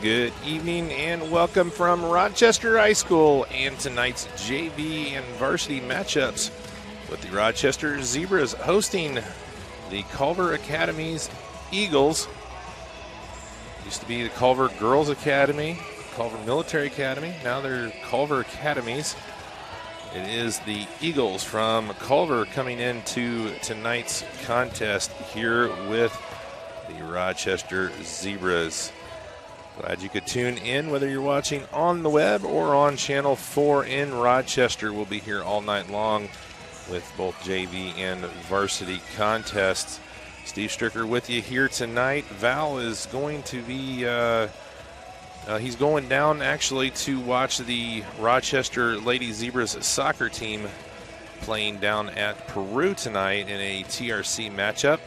Good evening and welcome from Rochester High School and tonight's JV and varsity matchups with the Rochester Zebras hosting the Culver Academy's Eagles. Used to be the Culver Girls Academy, Culver Military Academy. Now they're Culver Academies. It is the Eagles from Culver coming into tonight's contest here with the Rochester Zebras. Glad you could tune in, whether you're watching on the web or on Channel 4 in Rochester. We'll be here all night long with both JV and varsity contests. Steve Stricker with you here tonight. Val is going to be, he's going down actually to watch the Rochester Lady Zebras soccer team playing down at Peru tonight in a TRC matchup.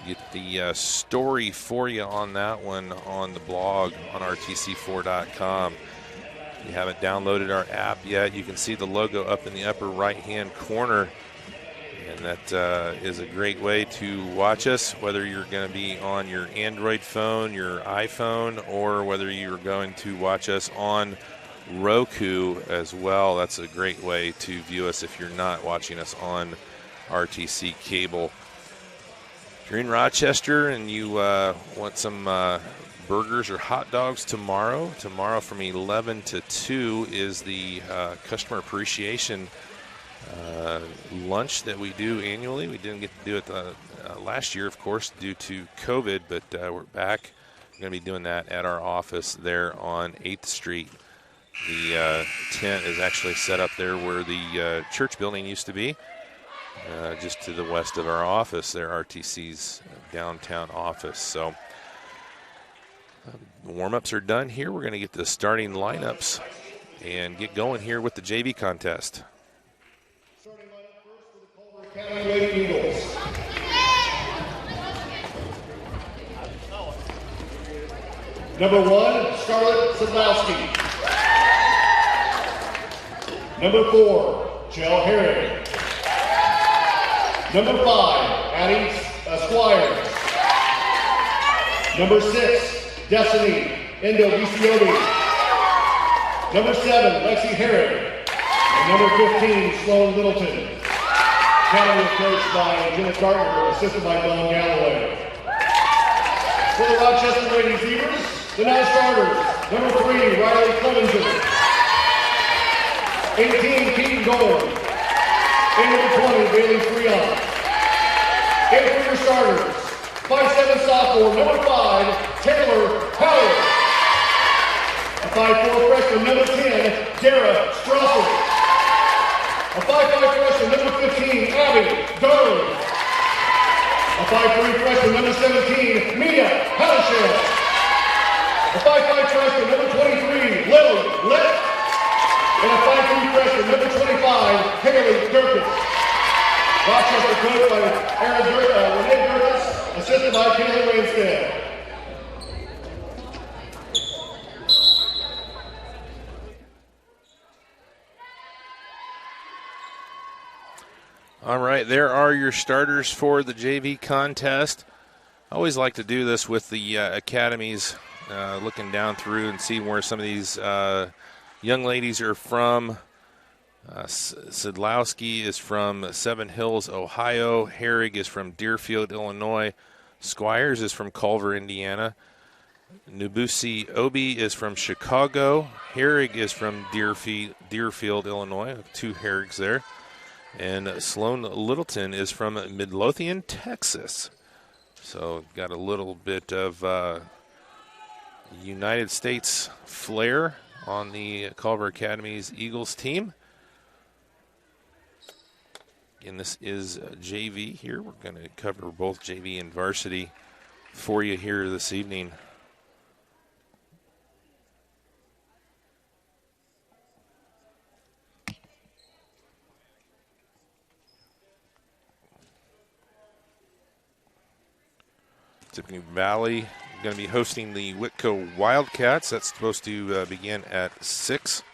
Get the story for you on that one on the blog on rtc4.com. If you haven't downloaded our app yet, you can see the logo up in the upper right-hand corner. And that is a great way to watch us, whether you're going to be on your Android phone, your iPhone, or whether you're going to watch us on Roku as well. That's a great way to view us if you're not watching us on RTC cable. If you're in Rochester and you want some burgers or hot dogs tomorrow from 11 to 2 is the customer appreciation lunch that we do annually. We didn't get to do it last year, of course, due to COVID, but we're back. We're going to be doing that at our office there on 8th Street. The tent is actually set up there where the church building used to be. Just to the west of our office there, RTC's downtown office. So the warm-ups are done here. We're going to get the starting lineups and get going here with the JV contest. Starting lineup first for the Culver Academy Lady Eagles. Number 1, Scarlett Sadlowski. Number 4, Jill Herring. Number 5, Addie Squires. Number 6, Destiny Endo Viciotti. Number 7, Lexi Herring. And number 15, Sloan Littleton. Academy is coached by Jenna Gardner, assisted by Don Galloway. For the Rochester Lady Zebras, the now starters. Number 3, Riley Clevenger. 18, Keaton Gold. And number 20, Bailey Freon. And for your starters, 5'7" sophomore, number 5, Taylor Howard. A 5'4" freshman, number 10, Dara Strasser. A 5'5" freshman, number 15, Abby Darling. A 5'3" freshman, number 17, Mia Hadashell. A 5'5" freshman, number 23, Lily Lett. And a 5'3" freshman, number 25, Haley Durkis. Rochester coached by Renee Durkis, assisted by Kayla Rainstead. All right, there are your starters for the JV contest. I always like to do this with the academies, looking down through and see where some of these young ladies are from. Sidlowski is from Seven Hills, Ohio. Herrig is from Deerfield, Illinois. Squires is from Culver, Indiana. Nubusi Obi is from Chicago. Herrig is from Deerfield, Illinois. 2 Herrigs there. And Sloan Littleton is from Midlothian, Texas. So got a little bit of United States flair on the Culver Academy's Eagles team. And this is JV here. We're going to cover both JV and varsity for you here this evening. Tiffany Valley going to be hosting the Whitco Wildcats. That's supposed to begin at 6.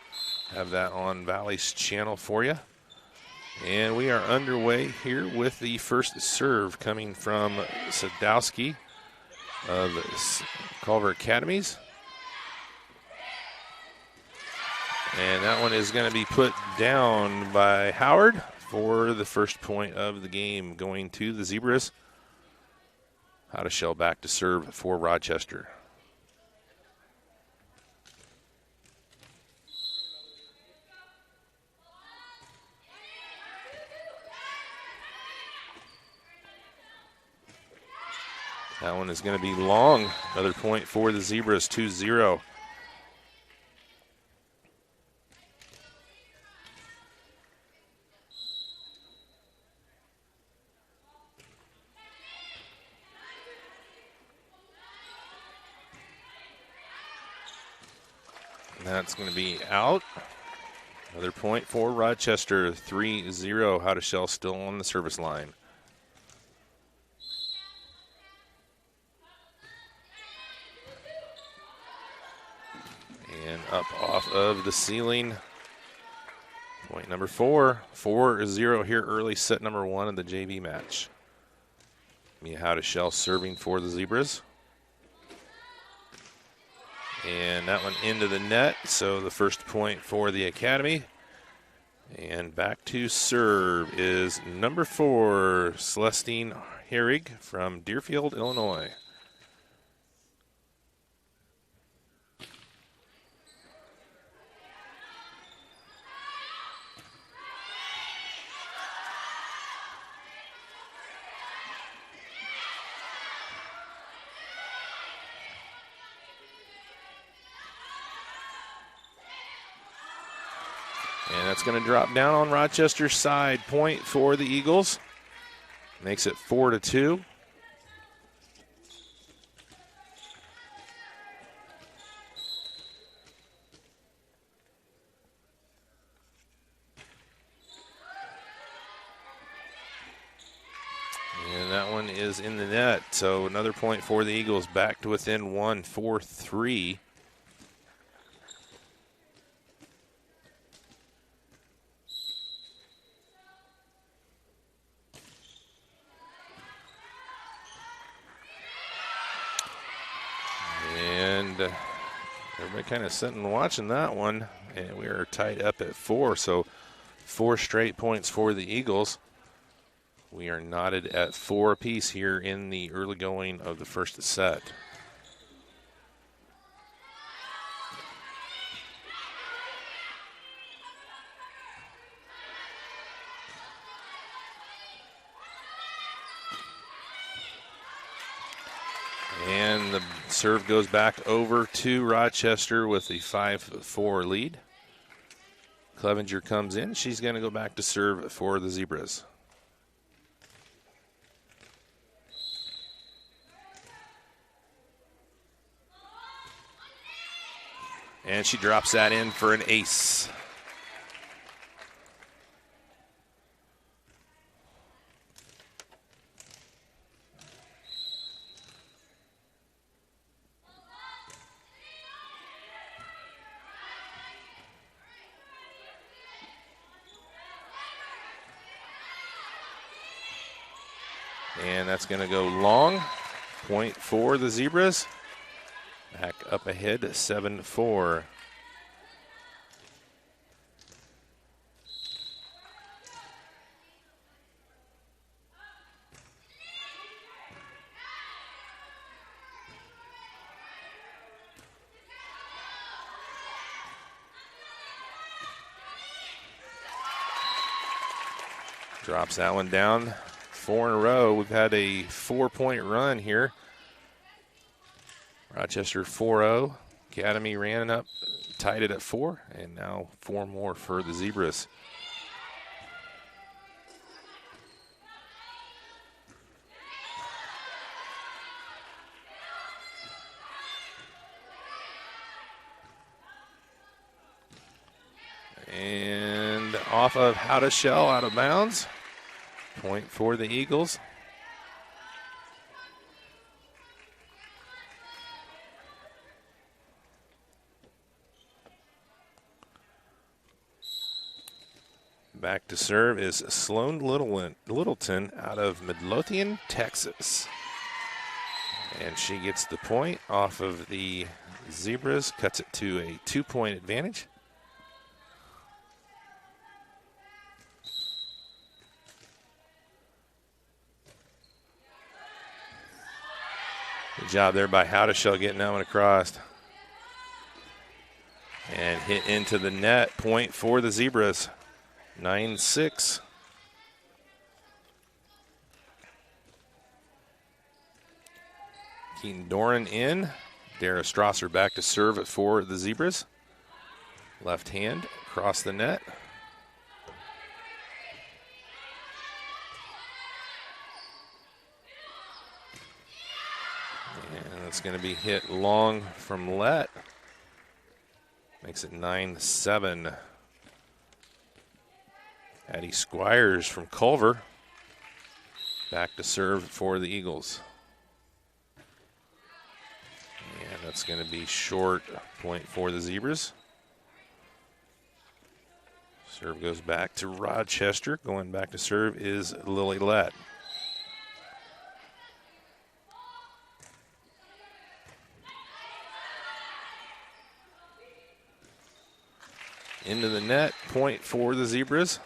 Have that on Valley's channel for you. And we are underway here with the first serve coming from Sadowski of Culver Academies. And that one is going to be put down by Howard for the first point of the game, going to the Zebras. Hadashell back to serve for Rochester. That one is going to be long. Another point for the Zebras, 2-0. That's going to be out. Another point for Rochester, 3-0. Hadashell still on the service line. And up off of the ceiling. Point number 4. 4-0 here early, set number 1 of the JV match. Mia Hadashell serving for the Zebras. And that one into the net, so the first point for the Academy. And back to serve is number 4, Celestine Herrig from Deerfield, Illinois. And that's going to drop down on Rochester's side. Point for the Eagles. Makes it 4-2. And that one is in the net. So another point for the Eagles. Back to within 1, 4-3. Everybody kind of sitting and watching that one, and we are tied up at 4, so 4 straight points for the Eagles. We are knotted at 4 apiece here in the early going of the first set. And the serve goes back over to Rochester with a 5-4 lead. Clevenger comes in. She's going to go back to serve for the Zebras. And she drops that in for an ace. And that's going to go long. Point for the Zebras. Back up ahead, 7-4. Drops that one down. 4 in a row. We've had a 4-point run here. Rochester 4-0. Academy ran up, tied it at 4, and now 4 more for the Zebras. And off of Hadashell, out of bounds. Point for the Eagles. Back to serve is Sloan Littleton out of Midlothian, Texas. And she gets the point off of the Zebras, cuts it to a 2-point advantage. Good job there by Howdeshell getting that one across. And hit into the net. Point for the Zebras. 9-6. Keaton Doran in. Dara Strasser back to serve it for the Zebras. Left hand across the net. And it's going to be hit long from Lett. Makes it 9-7. Addie Squires from Culver back to serve for the Eagles. And that's going to be short. Point for the Zebras. Serve goes back to Rochester. Going back to serve is Lily Lett. Into the net. Point for the Zebras.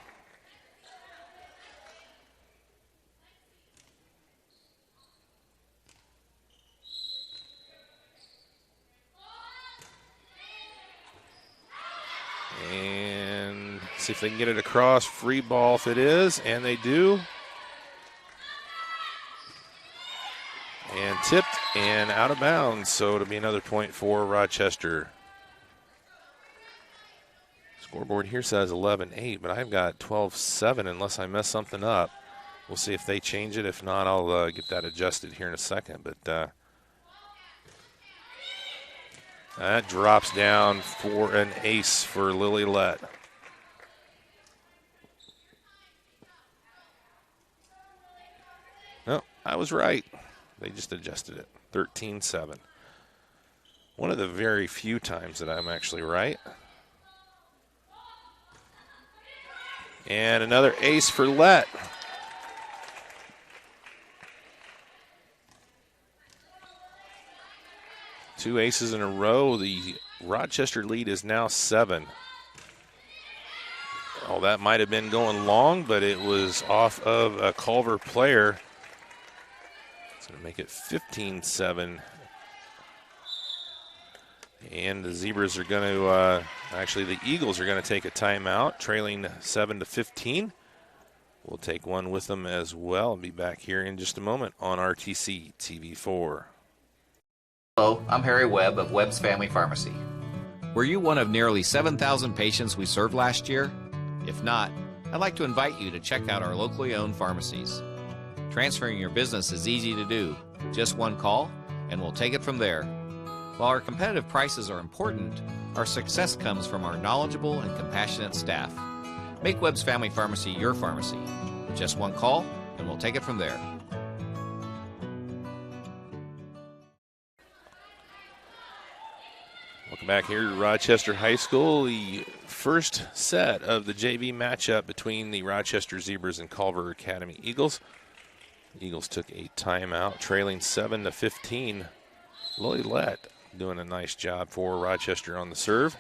And see if they can get it across. Free ball if it is, and they do. And tipped and out of bounds, so it'll be another point for Rochester. Scoreboard here says 11-8, but I've got 12-7 unless I mess something up. We'll see if they change it. If not, I'll get that adjusted here in a second. But that drops down for an ace for Lily Lett. No, I was right. They just adjusted it. 13-7. One of the very few times that I'm actually right. And another ace for Lett. Two aces in a row. The Rochester lead is now 7. Oh, that might have been going long, but it was off of a Culver player. It's going to make it 15-7. And the Zebras are going to, actually the Eagles are going to take a timeout, trailing 7-15. We'll take one with them as well and be back here in just a moment on RTC TV4. Hello, I'm Harry Webb of Webb's Family Pharmacy. Were you one of nearly 7,000 patients we served last year? If not, I'd like to invite you to check out our locally owned pharmacies. Transferring your business is easy to do. Just one call, and we'll take it from there. While our competitive prices are important, our success comes from our knowledgeable and compassionate staff. Make Webb's Family Pharmacy your pharmacy. Just one call, and we'll take it from there. Welcome back here to Rochester High School. The first set of the JV matchup between the Rochester Zebras and Culver Academy Eagles. The Eagles took a timeout, trailing 7-15. Lily Lett doing a nice job for Rochester on the serve.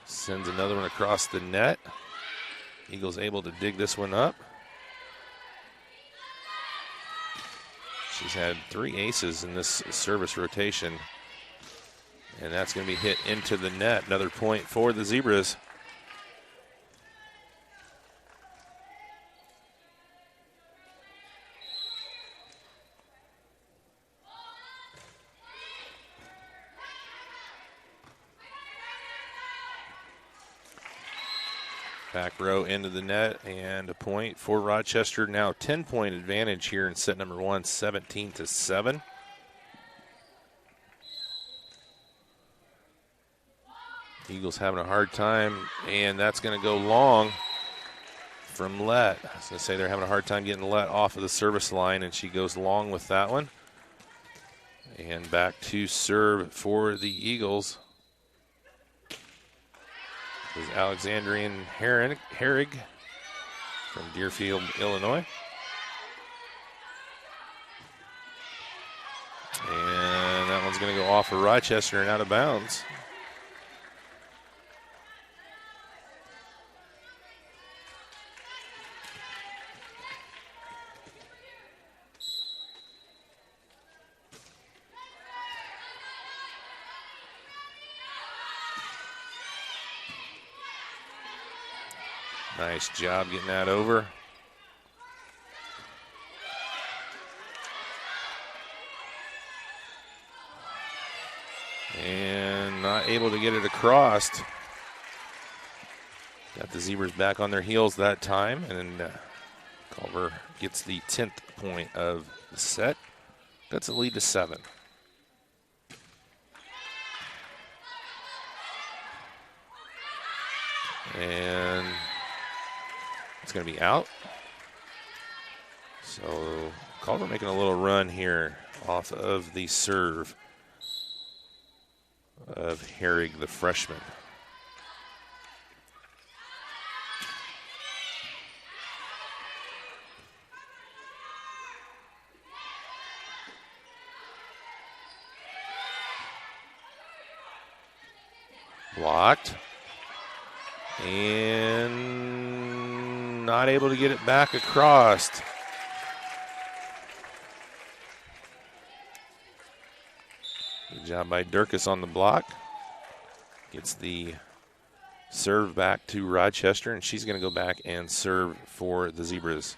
Sends another one across the net. Eagles able to dig this one up. She's had 3 aces in this service rotation. And that's going to be hit into the net. Another point for the Zebras. Back row into the net and a point for Rochester. Now 10-point advantage here in set number 1, 17-7. Eagles having a hard time, and that's going to go long from Lett. I was going to say they're having a hard time getting Lett off of the service line, and she goes long with that one. And back to serve for the Eagles is Alexandrian Herrig from Deerfield, Illinois. And that one's going to go off of Rochester and out of bounds. Nice job getting that over. And not able to get it across. Got the Zebras back on their heels that time, and Culver gets the 10th point of the set. That's a lead to 7. And it's going to be out. So Culver making a little run here off of the serve of Herrig, the freshman. Blocked. And not able to get it back across. Good job by Durkis on the block. Gets the serve back to Rochester, and she's going to go back and serve for the Zebras.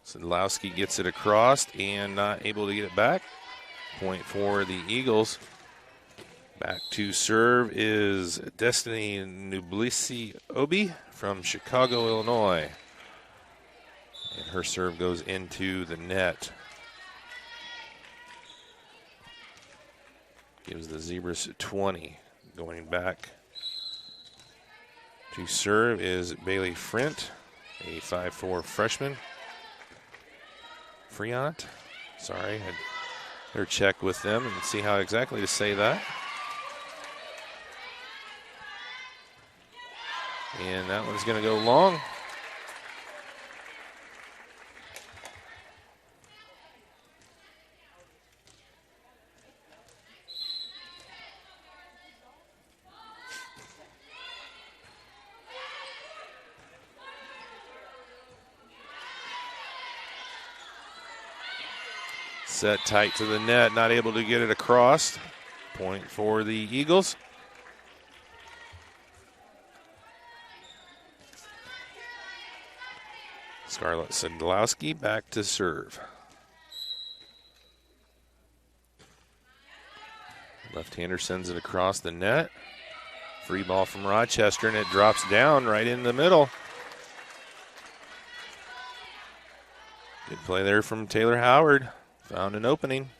Sadlowski gets it across and not able to get it back. Point for the Eagles. Back to serve is Destiny Nublisi Obi from Chicago, Illinois. And her serve goes into the net. Gives the Zebras 20. Going back to serve is Bailey Frint, a 5'4" freshman. Friant, sorry, I better check with them and see how exactly to say that. And that one's going to go long. Set tight to the net, not able to get it across. Point for the Eagles. Scarlett Sadlowski back to serve. Left-hander sends it across the net. Free ball from Rochester, and it drops down right in the middle. Good play there from Taylor Howard. Found an opening.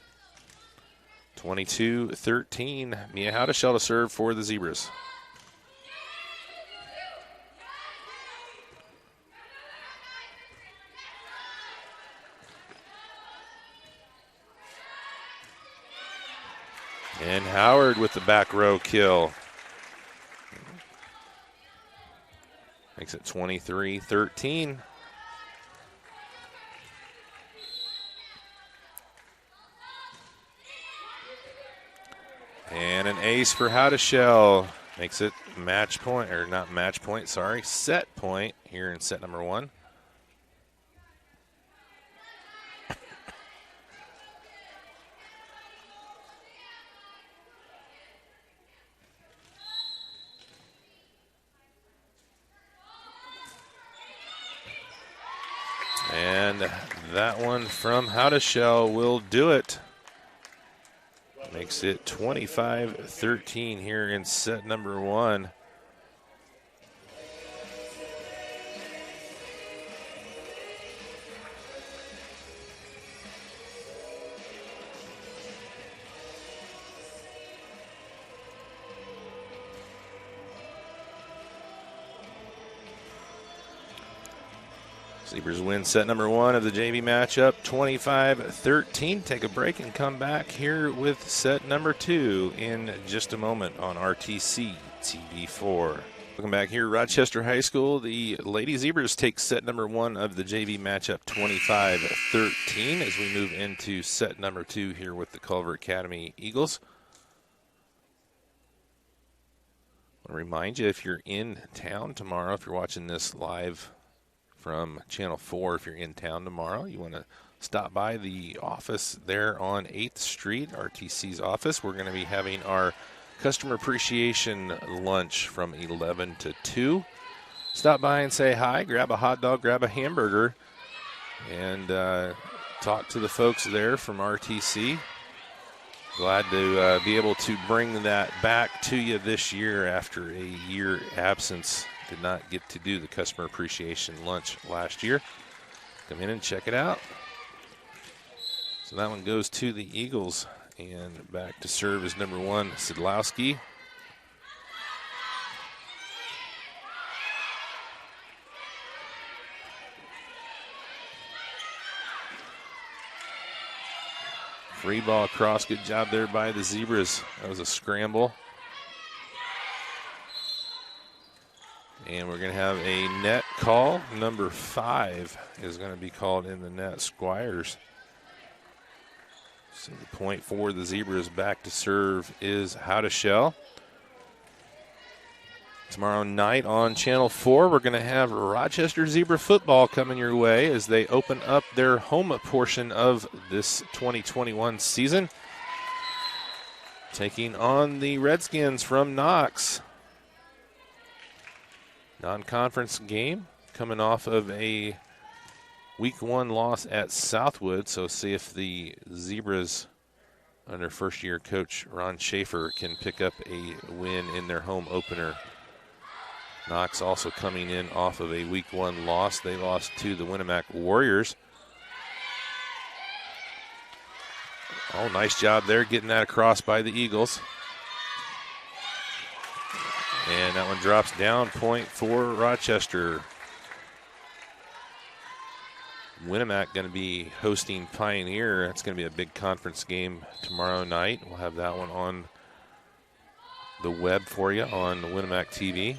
22-13. Mia Howdeshell to serve for the Zebras. And Howard with the back row kill. Makes it 23-13. And an ace for Howdeshell. Makes it match point, or not match point, sorry, set point here in set number 1. And that one from Howdeshell will do it. Makes it 25-13 here in set number 1. Zebras win set number 1 of the JV matchup, 25-13. Take a break and come back here with set number 2 in just a moment on RTC TV4. Welcome back here, Rochester High School. The Lady Zebras take set number 1 of the JV matchup 25-13 as we move into set number 2 here with the Culver Academy Eagles. I want to remind you, if you're in town tomorrow, if you're watching this live from Channel 4, if you're in town tomorrow, you want to stop by the office there on 8th Street, RTC's office. We're going to be having our Customer Appreciation Lunch from 11 to 2. Stop by and say hi, grab a hot dog, grab a hamburger, and talk to the folks there from RTC. Glad to be able to bring that back to you this year after a year absence. Did not get to do the Customer Appreciation Lunch last year. Come in and check it out. So that one goes to the Eagles. And back to serve is number 1, Sidlowski. Free ball across. Good job there by the Zebras. That was a scramble. And we're going to have a net call. Number 5 is going to be called in the net, Squires. So the point for the Zebras back to serve is Howdeshell. Tomorrow night on Channel 4, we're going to have Rochester Zebra football coming your way as they open up their home portion of this 2021 season, taking on the Redskins from Knox. Non-conference game coming off of a Week 1 loss at Southwood, so see if the Zebras under first-year coach Ron Schaefer can pick up a win in their home opener. Knox also coming in off of a Week 1 loss. They lost to the Winnemac Warriors. Oh, nice job there getting that across by the Eagles. And that one drops down, point for Rochester. Winnemac going to be hosting Pioneer. That's going to be a big conference game tomorrow night. We'll have that one on the web for you on the Winnemac TV.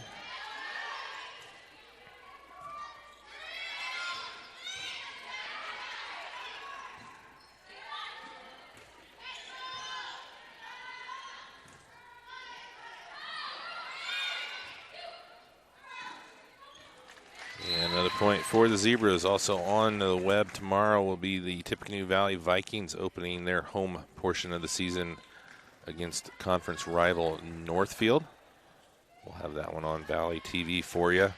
Point for the Zebras. Also on the web tomorrow will be the Tippecanoe Valley Vikings opening their home portion of the season against conference rival Northfield. We'll have that one on Valley TV for you.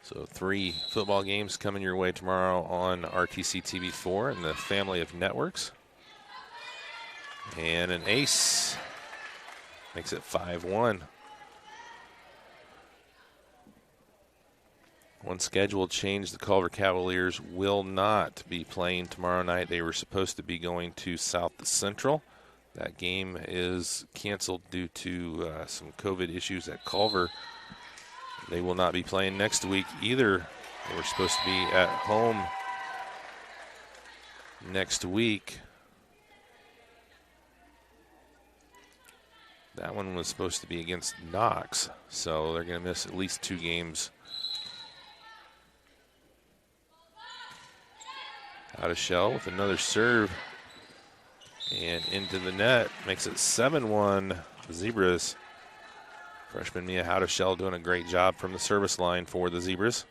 So 3 football games coming your way tomorrow on RTC TV4 and the family of networks. And an ace makes it 5-1. One scheduled change, the Culver Cavaliers will not be playing tomorrow night. They were supposed to be going to South Central. That game is canceled due to some COVID issues at Culver. They will not be playing next week either. They were supposed to be at home next week. That one was supposed to be against Knox, so they're going to miss at least 2 games. Howdeshell with another serve and into the net, makes it 7-1 Zebras. Freshman Mia Howdeshell doing a great job from the service line for the Zebras.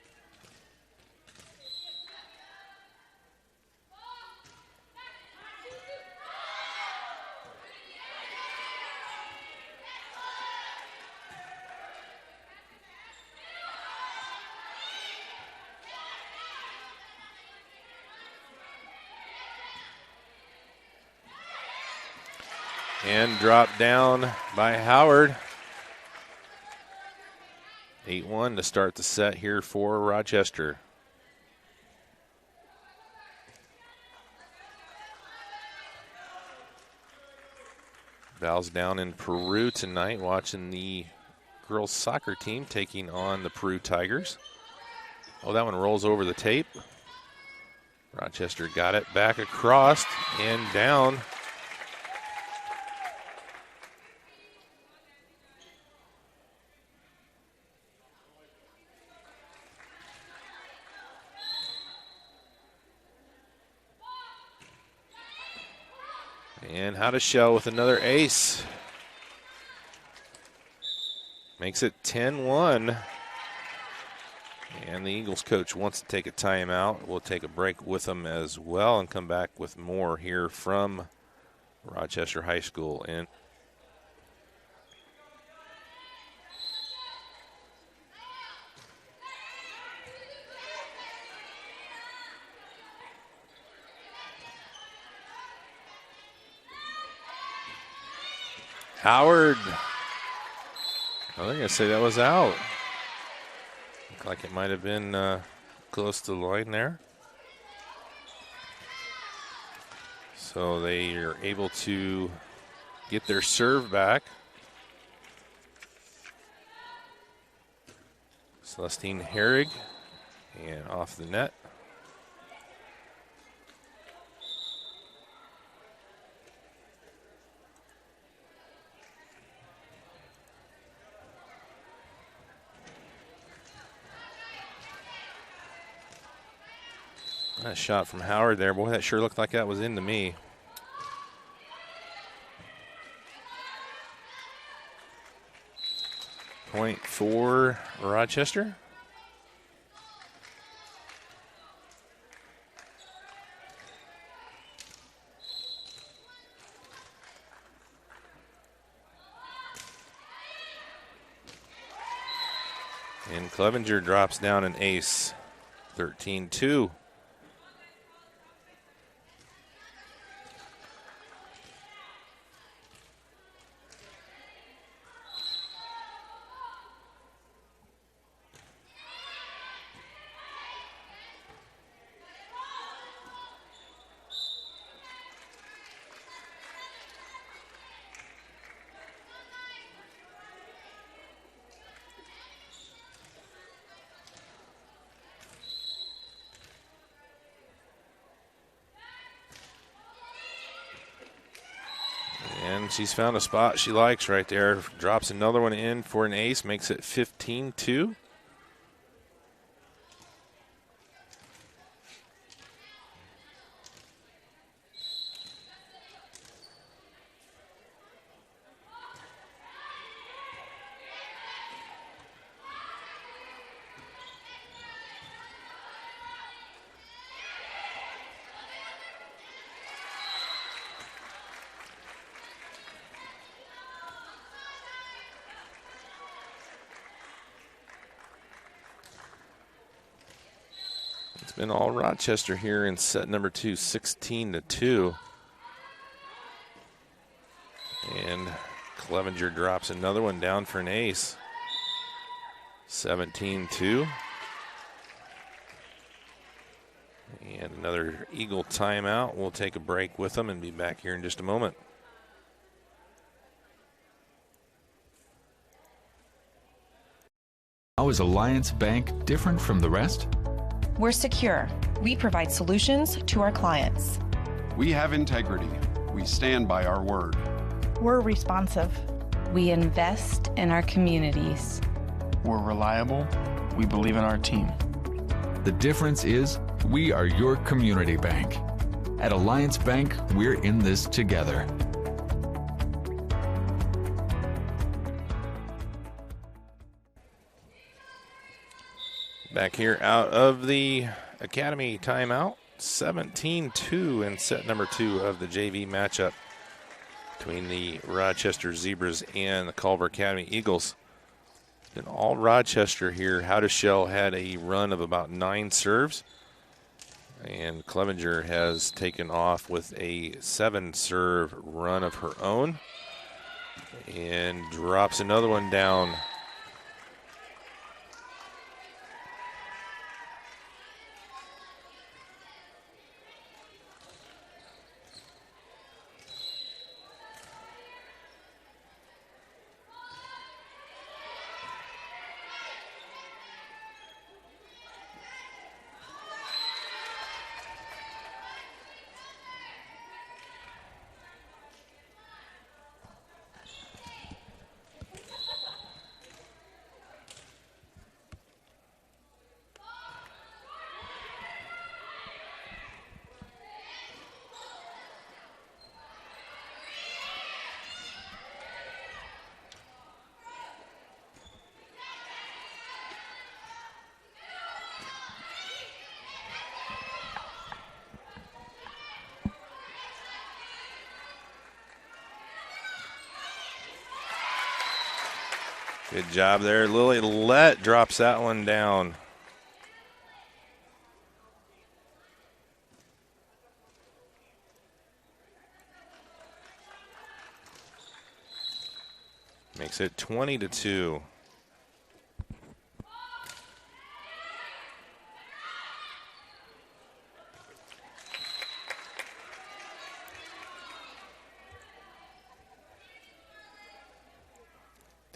And dropped down by Howard. 8-1 to start the set here for Rochester. Val's down in Peru tonight watching the girls soccer team taking on the Peru Tigers. Oh, that one rolls over the tape. Rochester got it back across and down. And how to show with another ace. Makes it 10-1. And the Eagles coach wants to take a timeout. We'll take a break with them as well and come back with more here from Rochester High School. And Howard, I was going to say that was out. Looked like it might have been close to the line there. So they are able to get their serve back. Celestine Herrig, and off the net. Nice shot from Howard there. Boy, that sure looked like that was into me. Point for Rochester. And Clevenger drops down an ace, 13-2. And she's found a spot she likes right there. Drops another one in for an ace, makes it 15-2. It's been all Rochester here in set number 2, 16-2. And Clevenger drops another one down for an ace, 17-2. And another Eagle timeout. We'll take a break with them and be back here in just a moment. How is Alliance Bank different from the rest? We're secure. We provide solutions to our clients. We have integrity. We stand by our word. We're responsive. We invest in our communities. We're reliable. We believe in our team. The difference is we are your community bank. At Alliance Bank, we're in this together. Back here out of the Academy timeout, 17-2 in set number 2 of the JV matchup between the Rochester Zebras and the Culver Academy Eagles. Been all Rochester here. Howdeshell had a run of about 9 serves, and Clevenger has taken off with a 7-serve run of her own and drops another one down. Good job there. Lily Lett drops that one down. Makes it 20-2.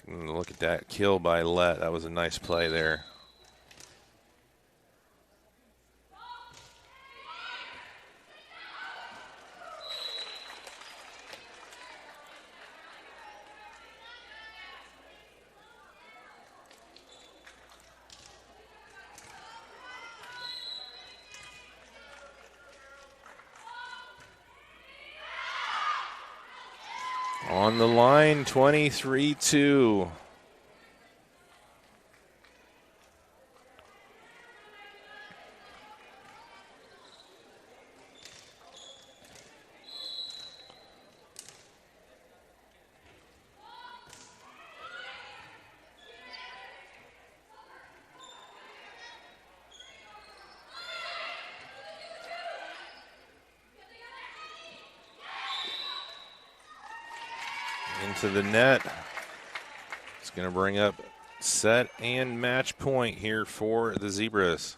Look at that kill by Lett. That was a nice play there. On the line, 23-2. Into the net. It's going to bring up set and match point here for the Zebras.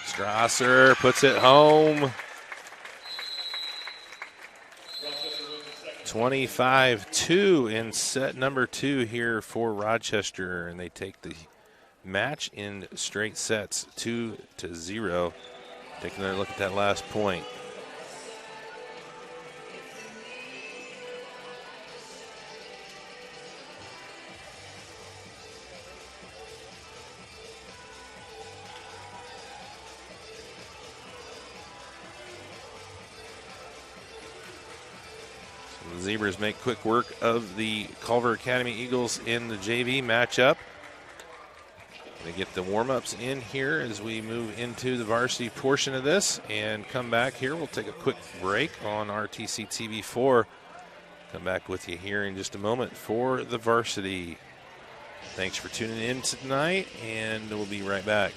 Strasser puts it home. 25-2 in set number 2 here for Rochester, and they take the match in straight sets 2-0. Take another look at that last point. So the Zebras make quick work of the Culver Academy Eagles in the JV matchup. They get the warm-ups in here as we move into the varsity portion of this and come back here. We'll take a quick break on RTC TV 4. Come back with you here in just a moment for the varsity. Thanks for tuning in tonight, and we'll be right back.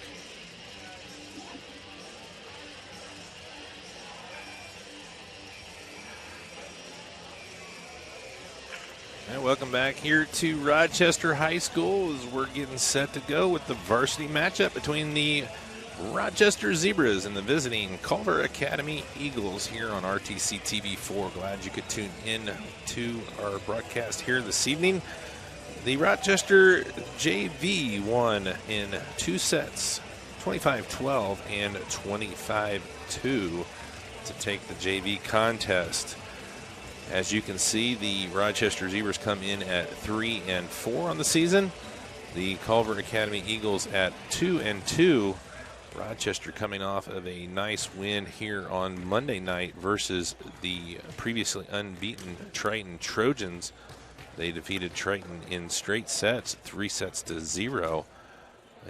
And welcome back here to Rochester High School as we're getting set to go with the varsity matchup between the Rochester Zebras and the visiting Culver Academy Eagles here on RTC TV 4. Glad you could tune in to our broadcast here this evening. The Rochester JV won in 2 sets, 25-12 and 25-2 to take the JV contest. As you can see, the Rochester Zebras come in at 3-4 on the season. The Culver Academy Eagles at 2-2. Rochester coming off of a nice win here on Monday night versus the previously unbeaten Triton Trojans. They defeated Triton in straight sets, 3-0.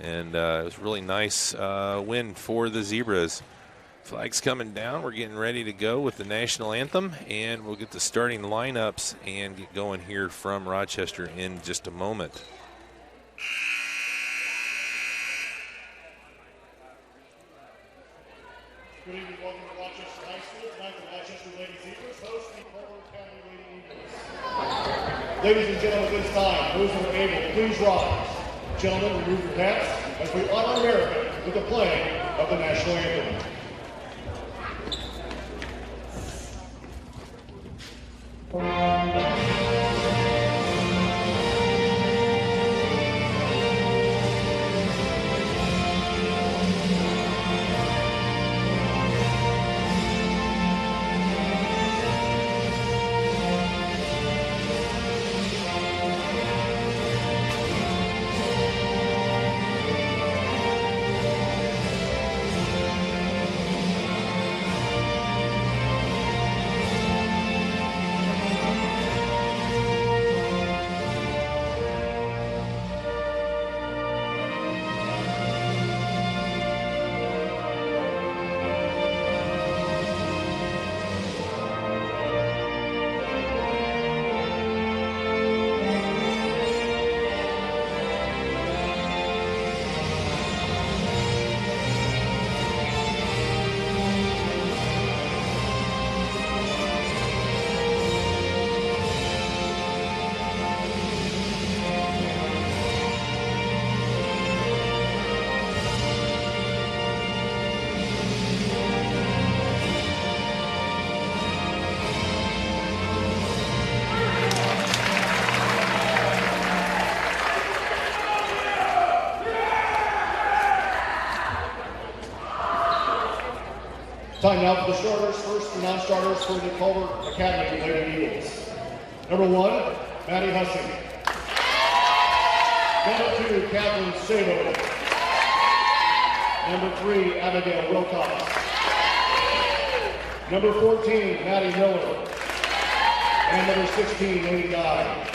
And it was a really nice win for the Zebras. Flag's coming down. We're getting ready to go with the national anthem, and we'll get the starting lineups and get going here from Rochester in just a moment. Good evening, welcome to Rochester High School. Tonight the Rochester Lady Zebras host the Culver Academy Lady Eagles. Ladies and gentlemen, at this time, those who are able, please rise. Gentlemen, remove your hats as we honor America with the playing of the national anthem. Time now for the starters. First, the non-starters for the Culver Academy Lady Eagles. Number 1, Maddie Hussey. Number 2, Catherine Sabo. Number 3, Abigail Wilcox. Number 14, Maddie Miller. And number 16, Lady Guy.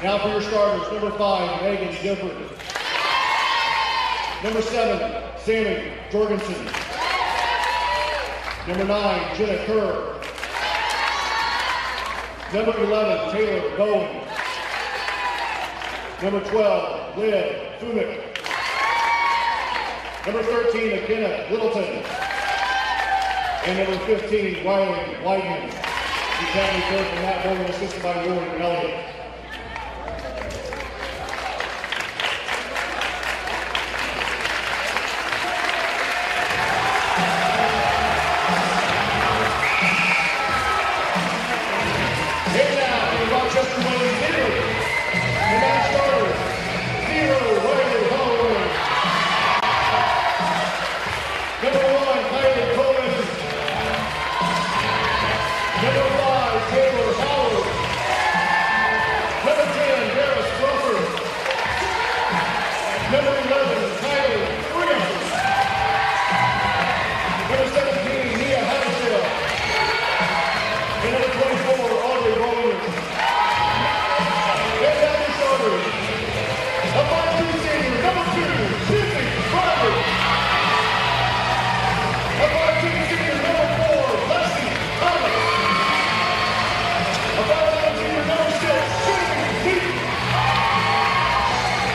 Now for your starters. Number 5, Megan Gifford. Number 7, Sammy Jorgensen. Number 9, Jenna Kerr. Number 11, Taylor Bowen. Number 12, Liv Fumik. Number 13, McKenna Littleton. And number 15, Riley Weidman. The Academy coach from Matt Morgan, assisted by Warren Elliott. And now, the Rochester Ladies Zero. The non-starters, 0, Riley Holloway. Number 1, Kylie Cohen. Number 5, Taylor Howard. Number 10, Harris Crawford. Number 11, Kylie Williams. Number 17, Nia Haddishell. And number 24, Audrey Williams. And now the starters. A 5'2" senior, number 2, Susie Robert. A 5'2" senior, number 4, Leslie Thomas. A 5'11" senior, number 6, Susie Deaton.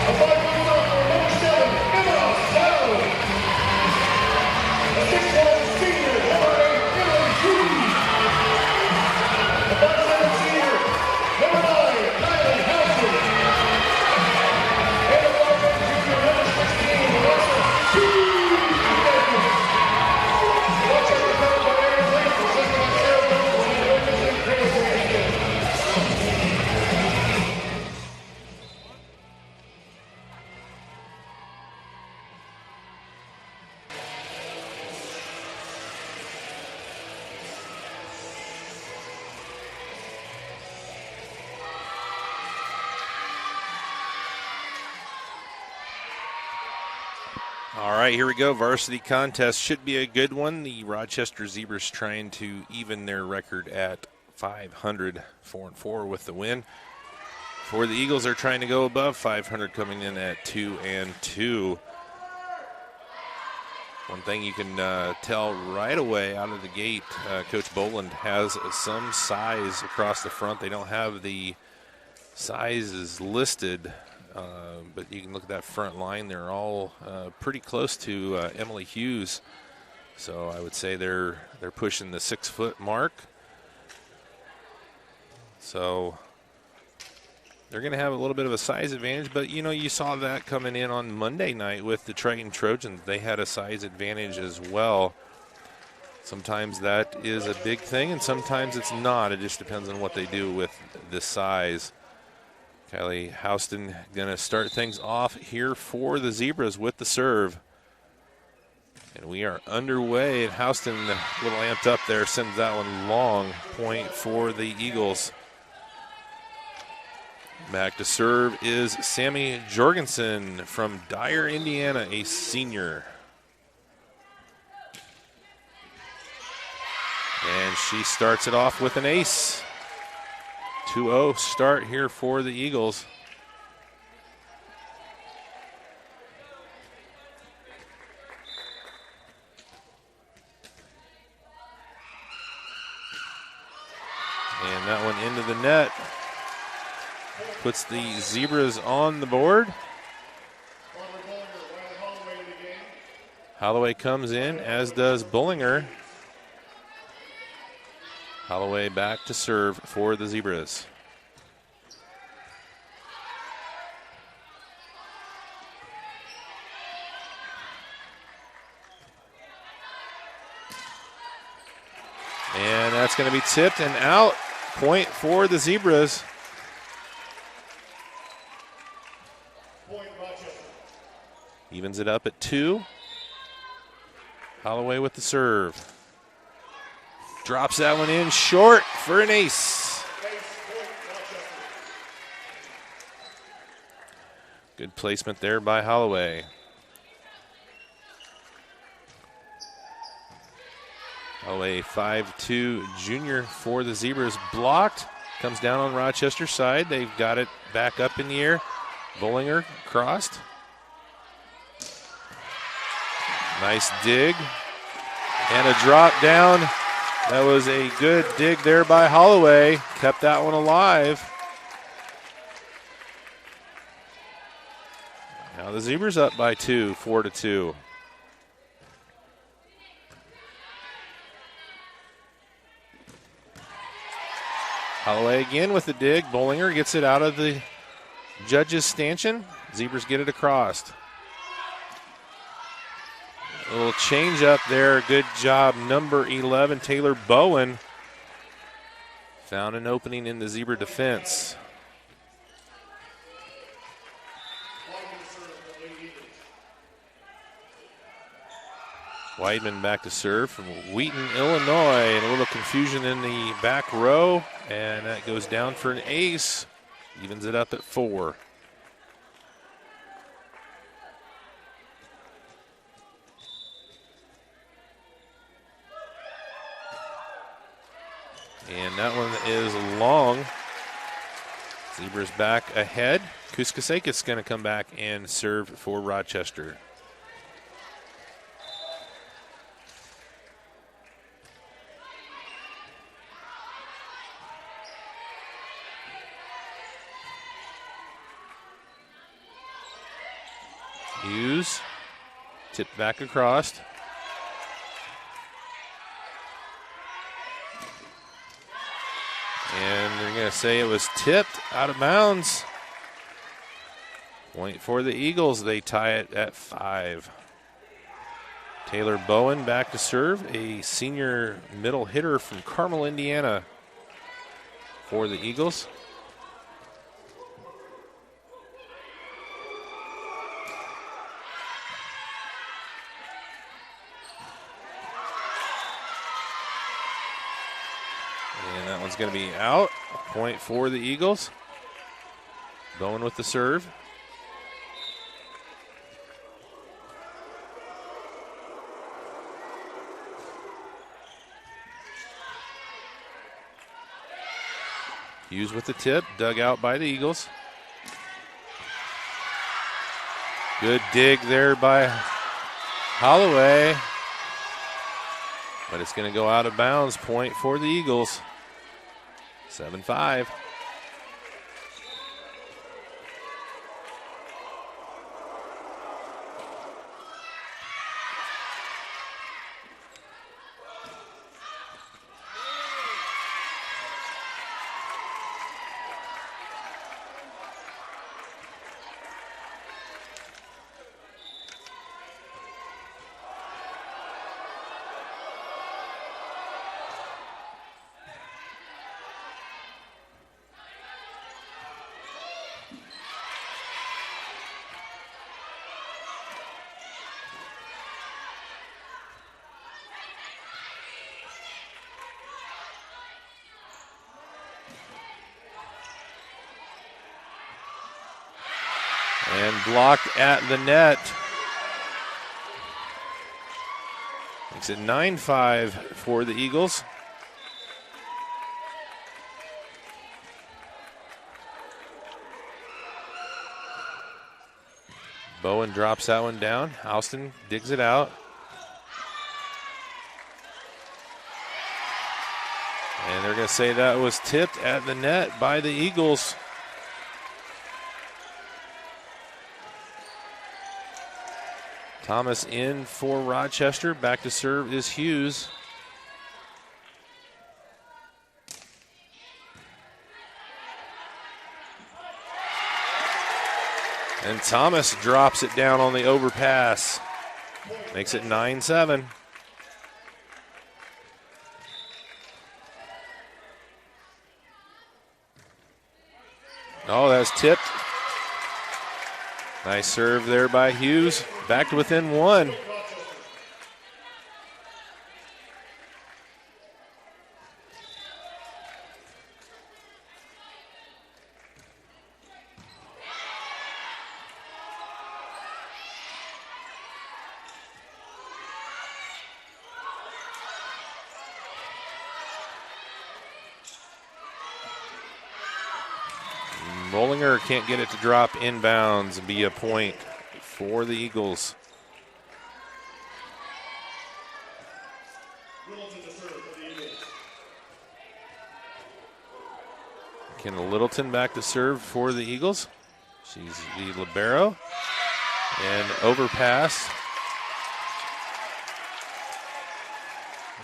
A 5'1" sophomore, number 7, Emma Sally. A 6'1" senior, number 8, Emily Judy. A 5'7" senior, number 9, Kylie Housen. And a 5'8" junior, number 16, Melissa Hughes. Rochester covered by Aaron Lake, assisted by Sarah Noble, and Lucas and Chris Winston. All right, here we go. Varsity contest should be a good one. The Rochester Zebras trying to even their record at 500, 4-4 with the win. For the Eagles, they're trying to go above 500, coming in at 2-2. One thing you can tell right away out of the gate, Coach Boland has some size across the front. They don't have the sizes listed, but you can look at that front line. They're all pretty close to Emily Hughes. So I would say they're pushing the 6-foot mark. So they're going to have a little bit of a size advantage, but, you know, you saw that coming in on Monday night with the Triton Trojans. They had a size advantage as well. Sometimes that is a big thing, and sometimes it's not. It just depends on what they do with the size. Kylie Houston going to start things off here for the Zebras with the serve. And we are underway, and Houston, a little amped up there, sends that one long. Point for the Eagles. Back to serve is Sammy Jorgensen from Dyer, Indiana, a senior. And she starts it off with an ace. 2-0 start here for the Eagles. And that one into the net. Puts the Zebras on the board. Holloway comes in, as does Bullinger. Holloway back to serve for the Zebras. And that's going to be tipped and out. Point for the Zebras. Evens it up at 2. Holloway with the serve. Drops that one in short for an ace. Good placement there by Holloway. Holloway, 5'2", junior for the Zebras. Blocked. Comes down on Rochester's side. They've got it back up in the air. Bollinger crossed. Nice dig. And a drop down. That was a good dig there by Holloway. Kept that one alive. Now the Zebras up by 2, 4-2. Holloway again with the dig. Bollinger gets it out of the judge's stanchion. Zebras get it across. A little change up there. Good job, number 11, Taylor Bowen. Found an opening in the Zebra defense. Weidman back to serve from Wheaton, Illinois. And a little confusion in the back row. And that goes down for an ace. Evens it up at 4. And that one is long. Zebras back ahead. Kuskasekis is going to come back and serve for Rochester. Hughes tipped back across. And they're going to say it was tipped out of bounds. Point for the Eagles. They tie it at 5. Taylor Bowen back to serve, a senior middle hitter from Carmel, Indiana, for the Eagles. And that one's going to be out. Point for the Eagles. Bowen with the serve. Hughes with the tip, dug out by the Eagles. Good dig there by Holloway. But it's going to go out of bounds. Point for the Eagles. 7-5. And blocked at the net. Makes it 9-5 for the Eagles. Bowen drops that one down. Houston digs it out. And they're going to say that was tipped at the net by the Eagles. Thomas in for Rochester. Back to serve is Hughes. And Thomas drops it down on the overpass. Makes it 9-7. Oh, that's tipped. Nice serve there by Hughes. Back to within 1. swinger can't get it to drop inbounds and be a point for the Eagles. Kenna Littleton back to serve for the Eagles. She's the libero. And overpass.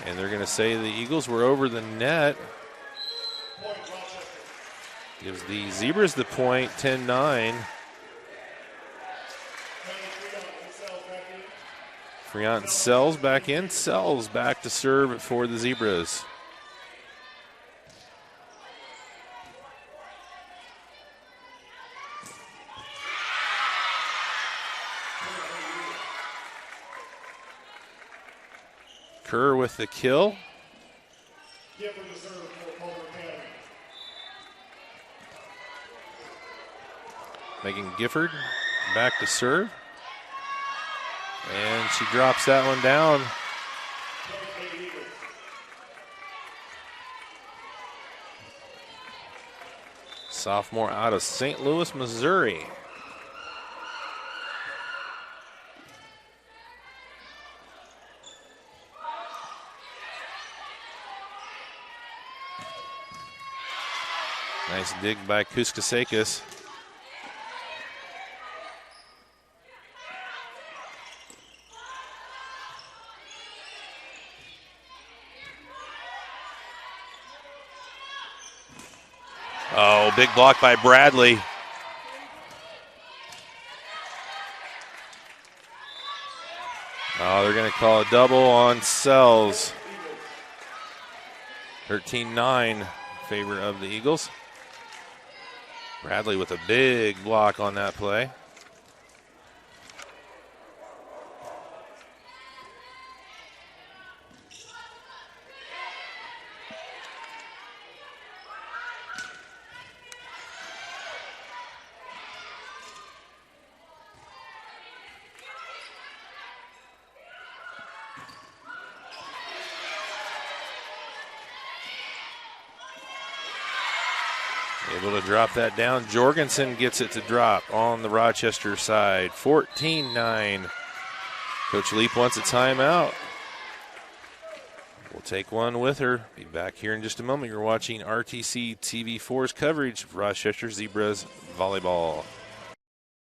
And they're going to say the Eagles were over the net. Gives the Zebras the point, 10-9. Friant Sells back in. Sells back to serve for the Zebras. Kerr with the kill. Megan Gifford back to serve. And she drops that one down. Sophomore out of St. Louis, Missouri. Nice dig by Kuskasekis. Oh, big block by Bradley. Oh, they're going to call a double on Sells. 13-9 in favor of the Eagles. Bradley with a big block on that play. Able to drop that down. Jorgensen gets it to drop on the Rochester side. 14-9. Coach Leap wants a timeout. We'll take one with her. Be back here in just a moment. You're watching RTC TV4's coverage of Rochester Zebras volleyball.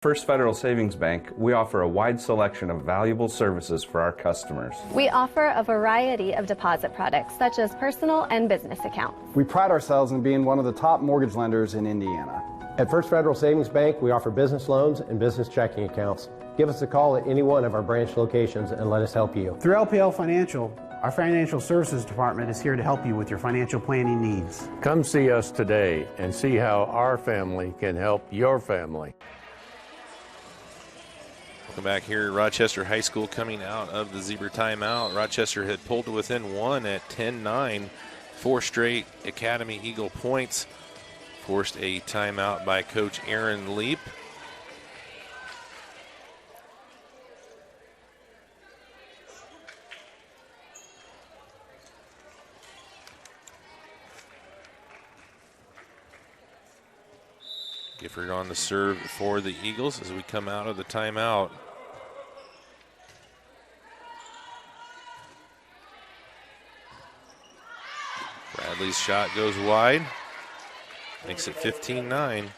First Federal Savings Bank, we offer a wide selection of valuable services for our customers. We offer a variety of deposit products, such as personal and business accounts. We pride ourselves in being one of the top mortgage lenders in Indiana. At First Federal Savings Bank, we offer business loans and business checking accounts. Give us a call at any one of our branch locations and let us help you. Through LPL Financial, our Financial Services Department is here to help you with your financial planning needs. Come see us today and see how our family can help your family. Welcome back here at Rochester High School coming out of the Zebra timeout. Rochester had pulled to within one at 10-9. 4 straight Academy Eagle points. Forced a timeout by Coach Aaron Leap. Gifford on the serve for the Eagles as we come out of the timeout. Bradley's shot goes wide, makes it 15-9.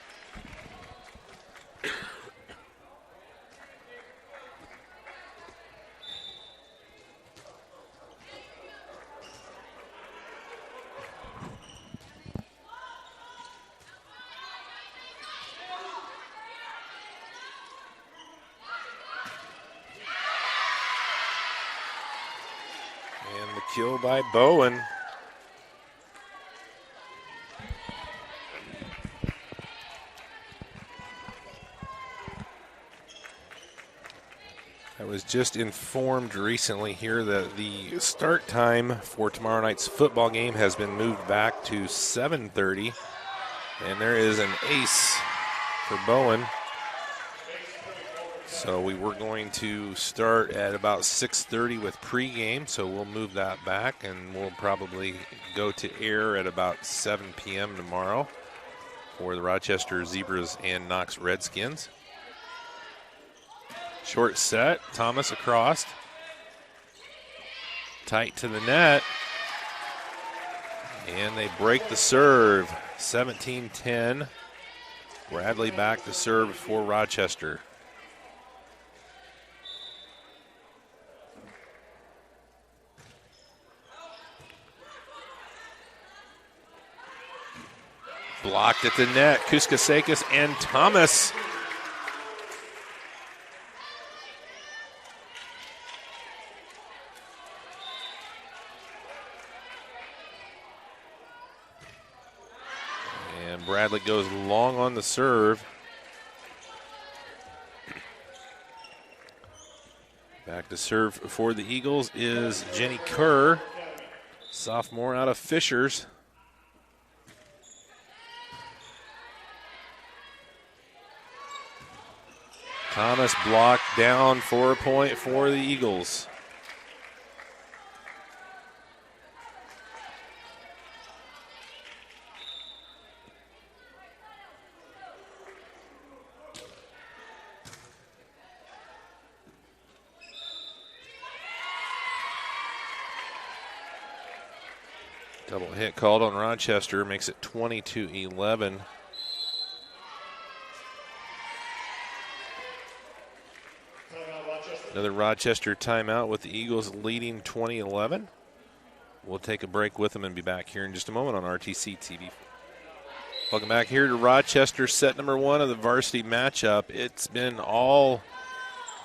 And the kill by Bowen. I was just informed recently here that the start time for tomorrow night's football game has been moved back to 7:30. And there is an ace for Bowen. So we were going to start at about 6:30 with pregame, so we'll move that back, and we'll probably go to air at about 7 p.m. tomorrow for the Rochester Zebras and Knox Redskins. Short set, Thomas across. Tight to the net. And they break the serve, 17-10. Bradley back to serve for Rochester. Blocked at the net, Kuskasekis and Thomas. And Bradley goes long on the serve. Back to serve for the Eagles is Jenny Kerr, sophomore out of Fishers. Thomas blocked down for a point for the Eagles. Double hit called on Rochester, makes it 20-11. Another Rochester timeout with the Eagles leading 20-11. We'll take a break with them and be back here in just a moment on RTC TV. Welcome back here to Rochester, set number 1 of the varsity matchup. It's been all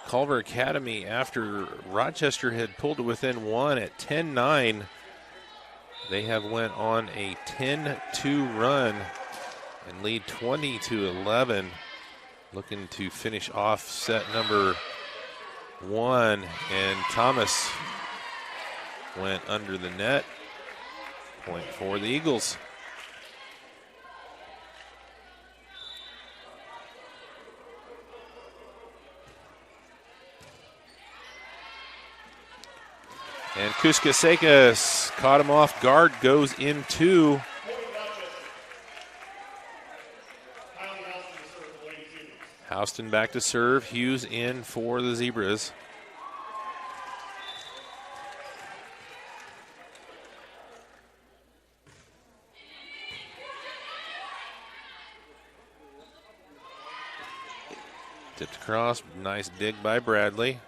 Culver Academy after Rochester had pulled to within 1 at 10-9. They have went on a 10-2 run and lead 20-11. Looking to finish off set number 1, and Thomas went under the net. Point for the Eagles. And Kuskasekis caught him off guard, goes in 2. Houston back to serve. Hughes in for the Zebras. Tipped across. Nice dig by Bradley.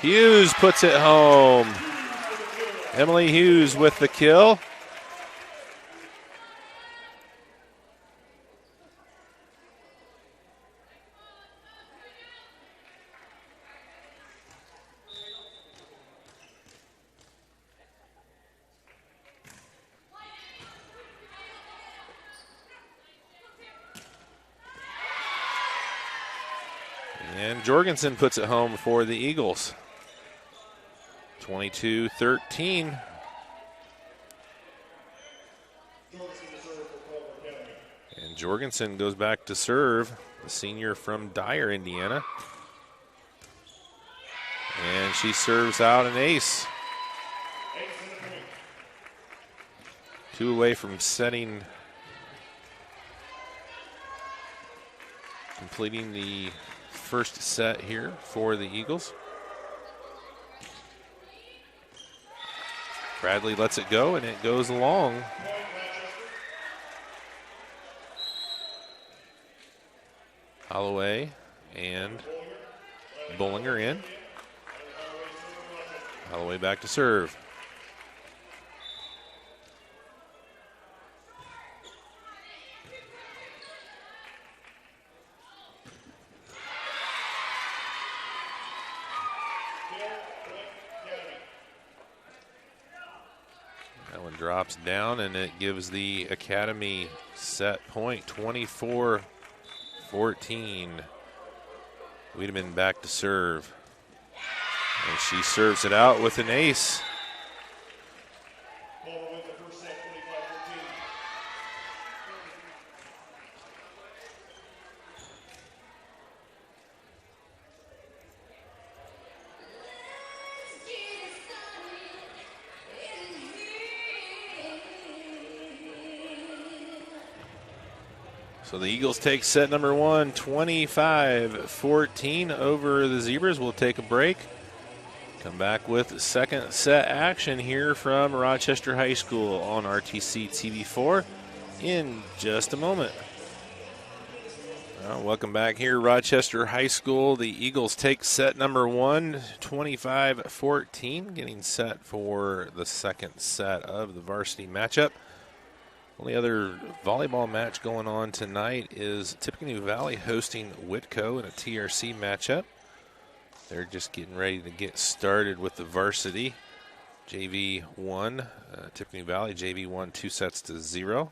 Hughes puts it home. Emily Hughes with the kill. And Jorgensen puts it home for the Eagles. 22-13. And Jorgensen goes back to serve, the senior from Dyer, Indiana. And she serves out an ace. 2 away from completing the first set here for the Eagles. Bradley lets it go, and it goes long. Holloway and Bollinger in. Holloway back to serve. That one drops down, and it gives the Academy set point, 24-14. Wiedemann back to serve. And she serves it out with an ace. So the Eagles take set number one, 25-14 over the Zebras. We'll take a break. Come back with second set action here from Rochester High School on RTC TV4 in just a moment. Welcome back here, Rochester High School. The Eagles take set number one, 25-14, getting set for the second set of the varsity matchup. Only other volleyball match going on tonight is Tippecanoe Valley hosting Whitco in a TRC matchup. They're just getting ready to get started with the varsity. JV won, Tippecanoe Valley, JV won 2-0.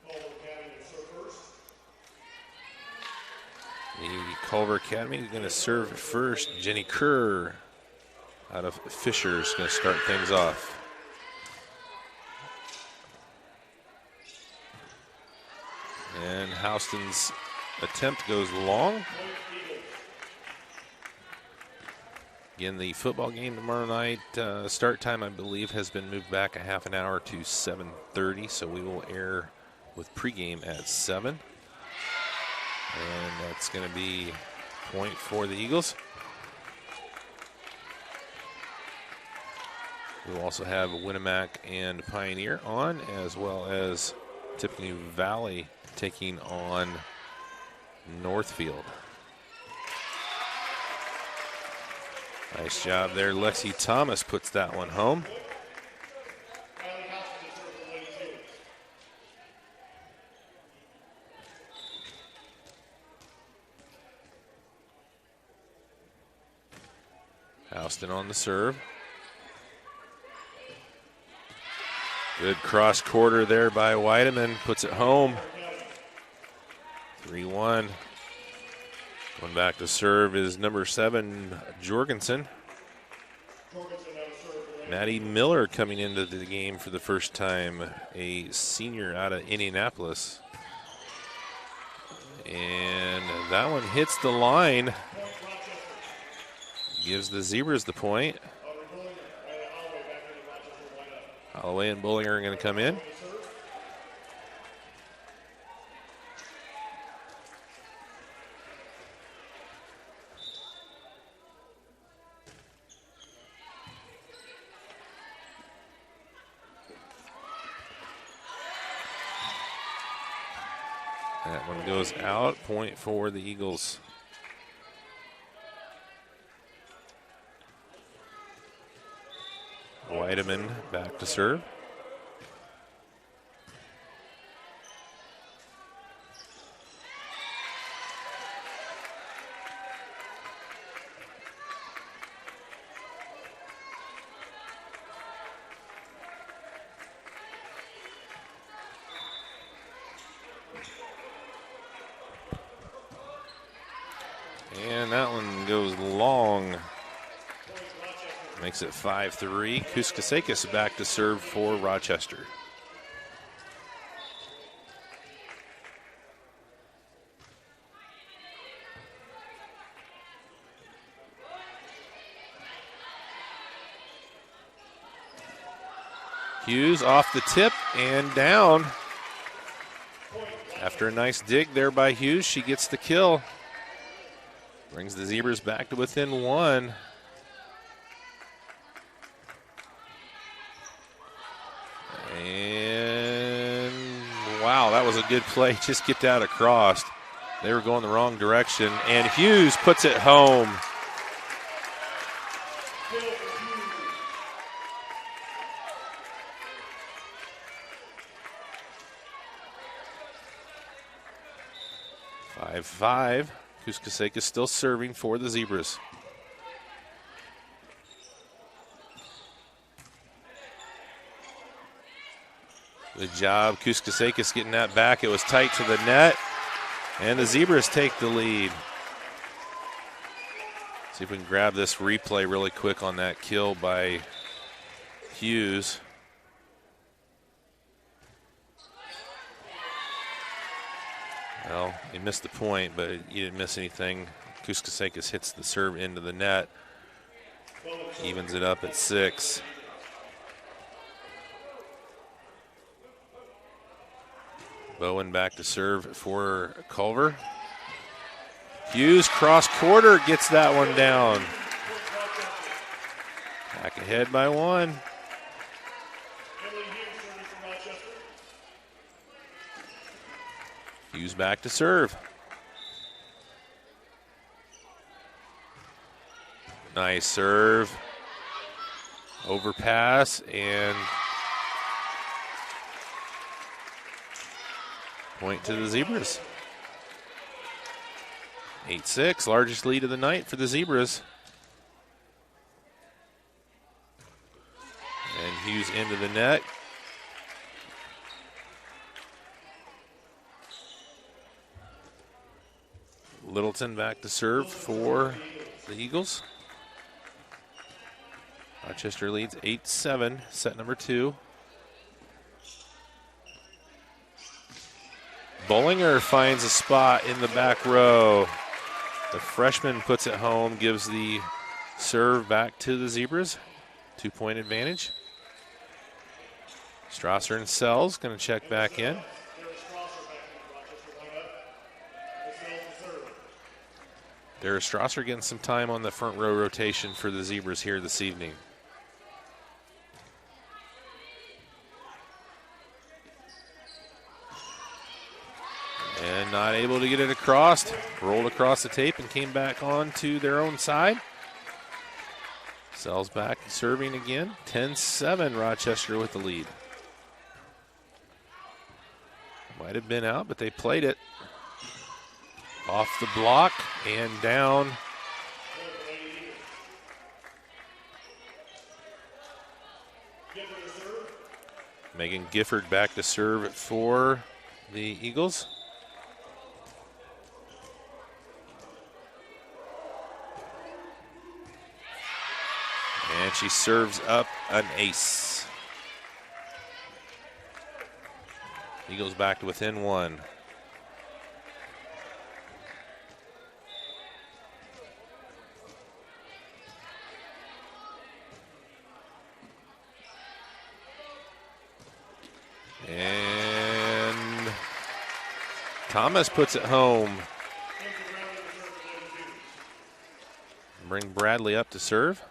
The Culver Academy is going to serve first. Jenny Kerr out of Fisher is going to start things off. And Houston's attempt goes long. Again, the football game tomorrow night, start time, I believe, has been moved back a half an hour to 7:30, so we will air with pregame at 7. And that's going to be point for the Eagles. We'll also have Winnemac and Pioneer on, as well as Tippecanoe Valley taking on Northfield. Nice job there. Lexi Thomas puts that one home. Houston on the serve. Good cross quarter there by Weideman. Puts it home. 3-1. Going back to serve is number 7, Jorgensen. Maddie Miller coming into the game for the first time, a senior out of Indianapolis. And that one hits the line. Gives the Zebras the point. Holloway and Bullinger are going to come in. That one goes out. Point for the Eagles. Weideman back to serve. And that one goes long. Makes it 5-3. Kuskasekis back to serve for Rochester. Hughes off the tip and down. After a nice dig there by Hughes, she gets the kill. Brings the Zebras back to within 1. And wow, that was a good play. Just get that across. They were going the wrong direction, and Hughes puts it home. Five. Kuskasekis still serving for the Zebras. Good job, Kuskasekis getting that back. It was tight to the net, and the Zebras take the lead. See if we can grab this replay really quick on that kill by Hughes. Well, he missed the point, but he didn't miss anything. Kuskasekis hits the serve into the net. Evens it up at 6. Bowen back to serve for Culver. Hughes cross quarter gets that one down. Back ahead by 1. Hughes back to serve. Nice serve. Overpass and point to the Zebras. 8-6, largest lead of the night for the Zebras. And Hughes into the net. Littleton back to serve for the Eagles. Rochester leads 8-7, set number 2. Bollinger finds a spot in the back row. The freshman puts it home, gives the serve back to the Zebras. 2-point advantage. Strasser and Sells going to check back in. There's Strasser getting some time on the front row rotation for the Zebras here this evening. And not able to get it across. Rolled across the tape and came back on to their own side. Sells back, serving again. 10-7, Rochester with the lead. Might have been out, but they played it. Off the block and down. Megan Gifford back to serve for the Eagles. And she serves up an ace. Eagles back to within 1. And Thomas puts it home. Bring Bradley up to serve.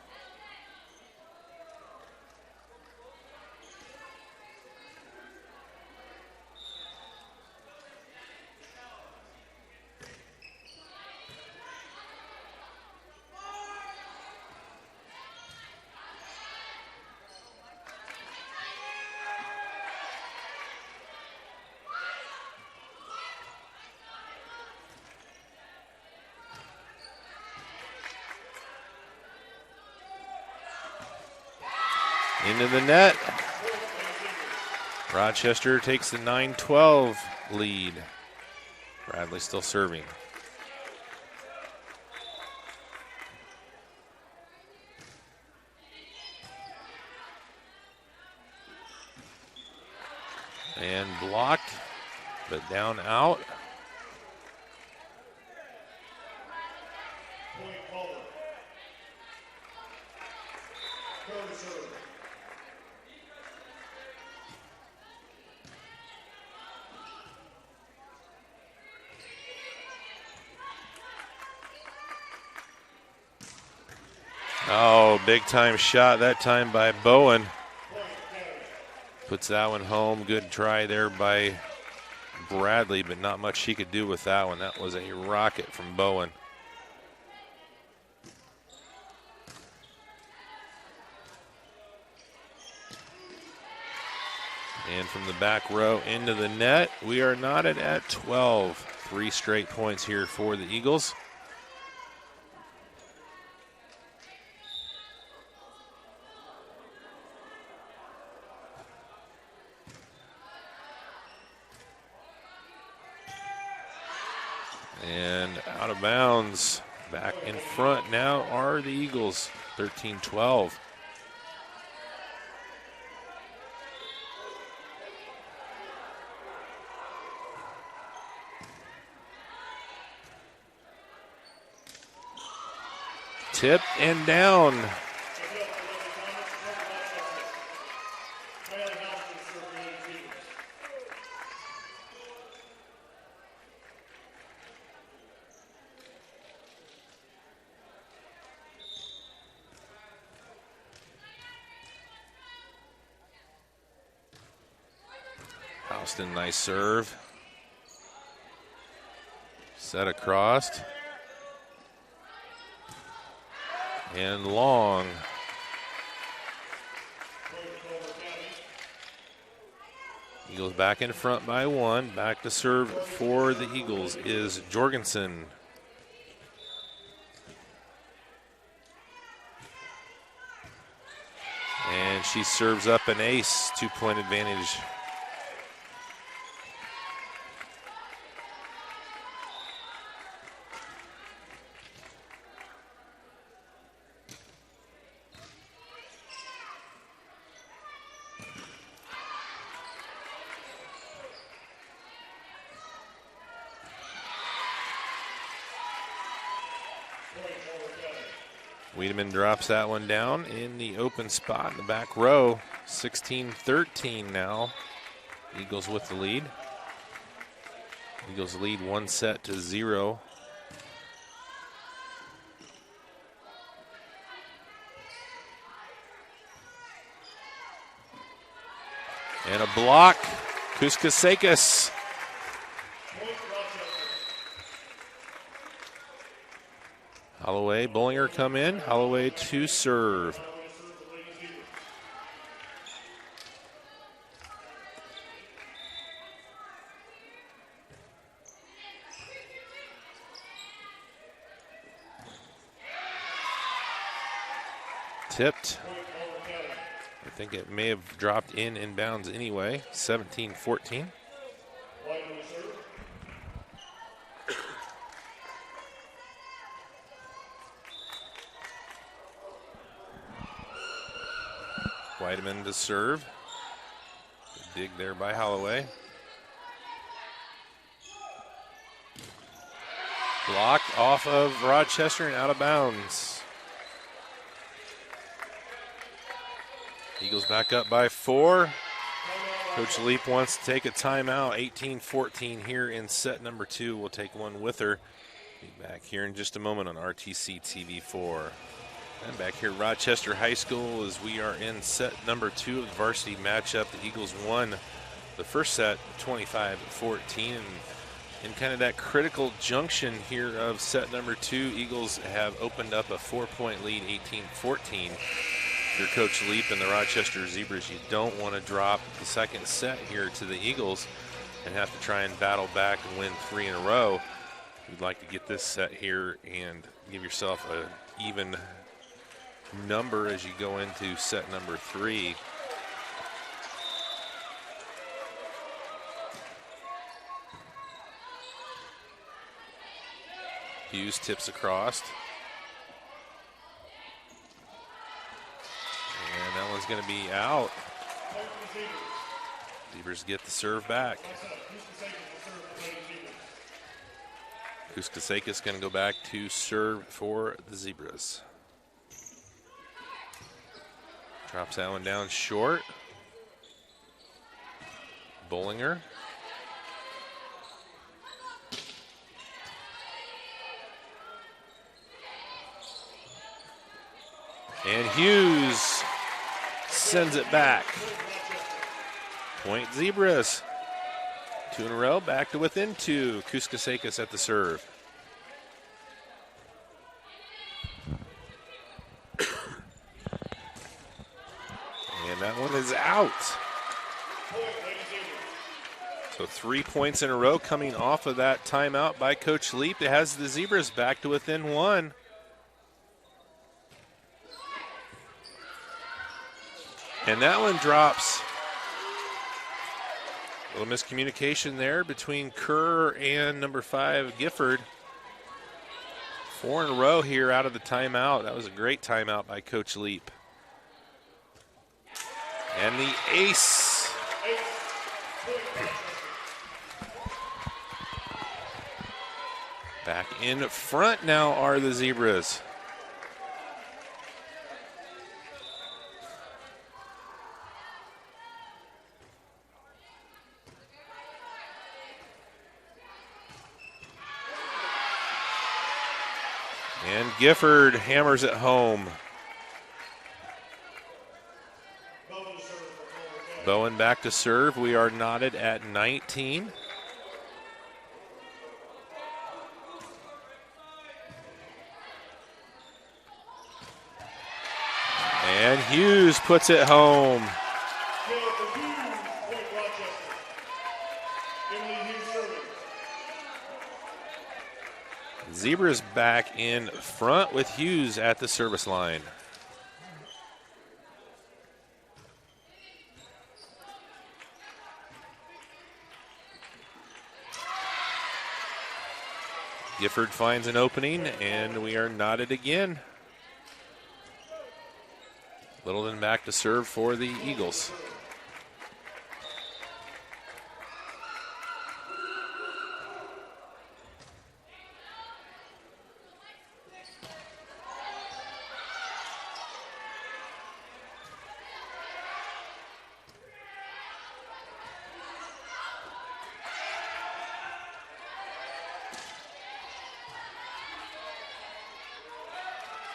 Into the net. Rochester takes the 9-12 lead. Bradley still serving. And blocked, but down out. Oh, big time shot that time by Bowen. Puts that one home. Good try there by Bradley, but not much she could do with that one. That was a rocket from Bowen. And from the back row into the net, we are knotted at 12. 3 straight points here for the Eagles. And out of bounds. Back in front now are the Eagles, 13-12. Tip and down. Austin, nice serve. Set across. And long. Eagles back in front by 1. Back to serve for the Eagles is Jorgensen. And she serves up an ace, 2-point advantage. Wiedemann drops that one down in the open spot in the back row. 16-13 now. Eagles with the lead. Eagles lead 1-0. And a block. Kuskasekis. Holloway, Bollinger come in. Holloway to serve. Tipped. I think it may have dropped in inbounds anyway. 17-14. Wiedemann to serve. Good dig there by Holloway. Blocked off of Rochester and out of bounds. Eagles back up by 4. Coach Leap wants to take a timeout. 18-14 here in set number 2. We'll take one with her. Be back here in just a moment on RTC TV 4. And back here at Rochester High School as we are in set number 2 of the varsity matchup. The Eagles won the first set 25-14. And in kind of that critical junction here of set number 2, Eagles have opened up a 4-point lead, 18-14. If you're Coach Leap and the Rochester Zebras, you don't want to drop the second set here to the Eagles and have to try and battle back and win 3 in a row. You'd like to get this set here and give yourself an even number as you go into set number 3. Hughes tips across. And that one's going to be out. Zebras get the serve back. Kuskasekis going to go back to serve for the Zebras. Drops that one down short. Bollinger. And Hughes sends it back. Point Zebras. 2 in a row, back to within 2. Kuskasekis at the serve. And that one is out. So 3 points in a row coming off of that timeout by Coach Leap. It has the Zebras back to within 1. And that one drops. A little miscommunication there between Kerr and number 5, Gifford. 4 in a row here out of the timeout. That was a great timeout by Coach Leap. And the ace. Back in front now are the Zebras. And Gifford hammers it home. Bowen back to serve. We are knotted at 19. And Hughes puts it home. Zebras back in front with Hughes at the service line. Gifford finds an opening, and we are knotted again. Littleton back to serve for the Eagles.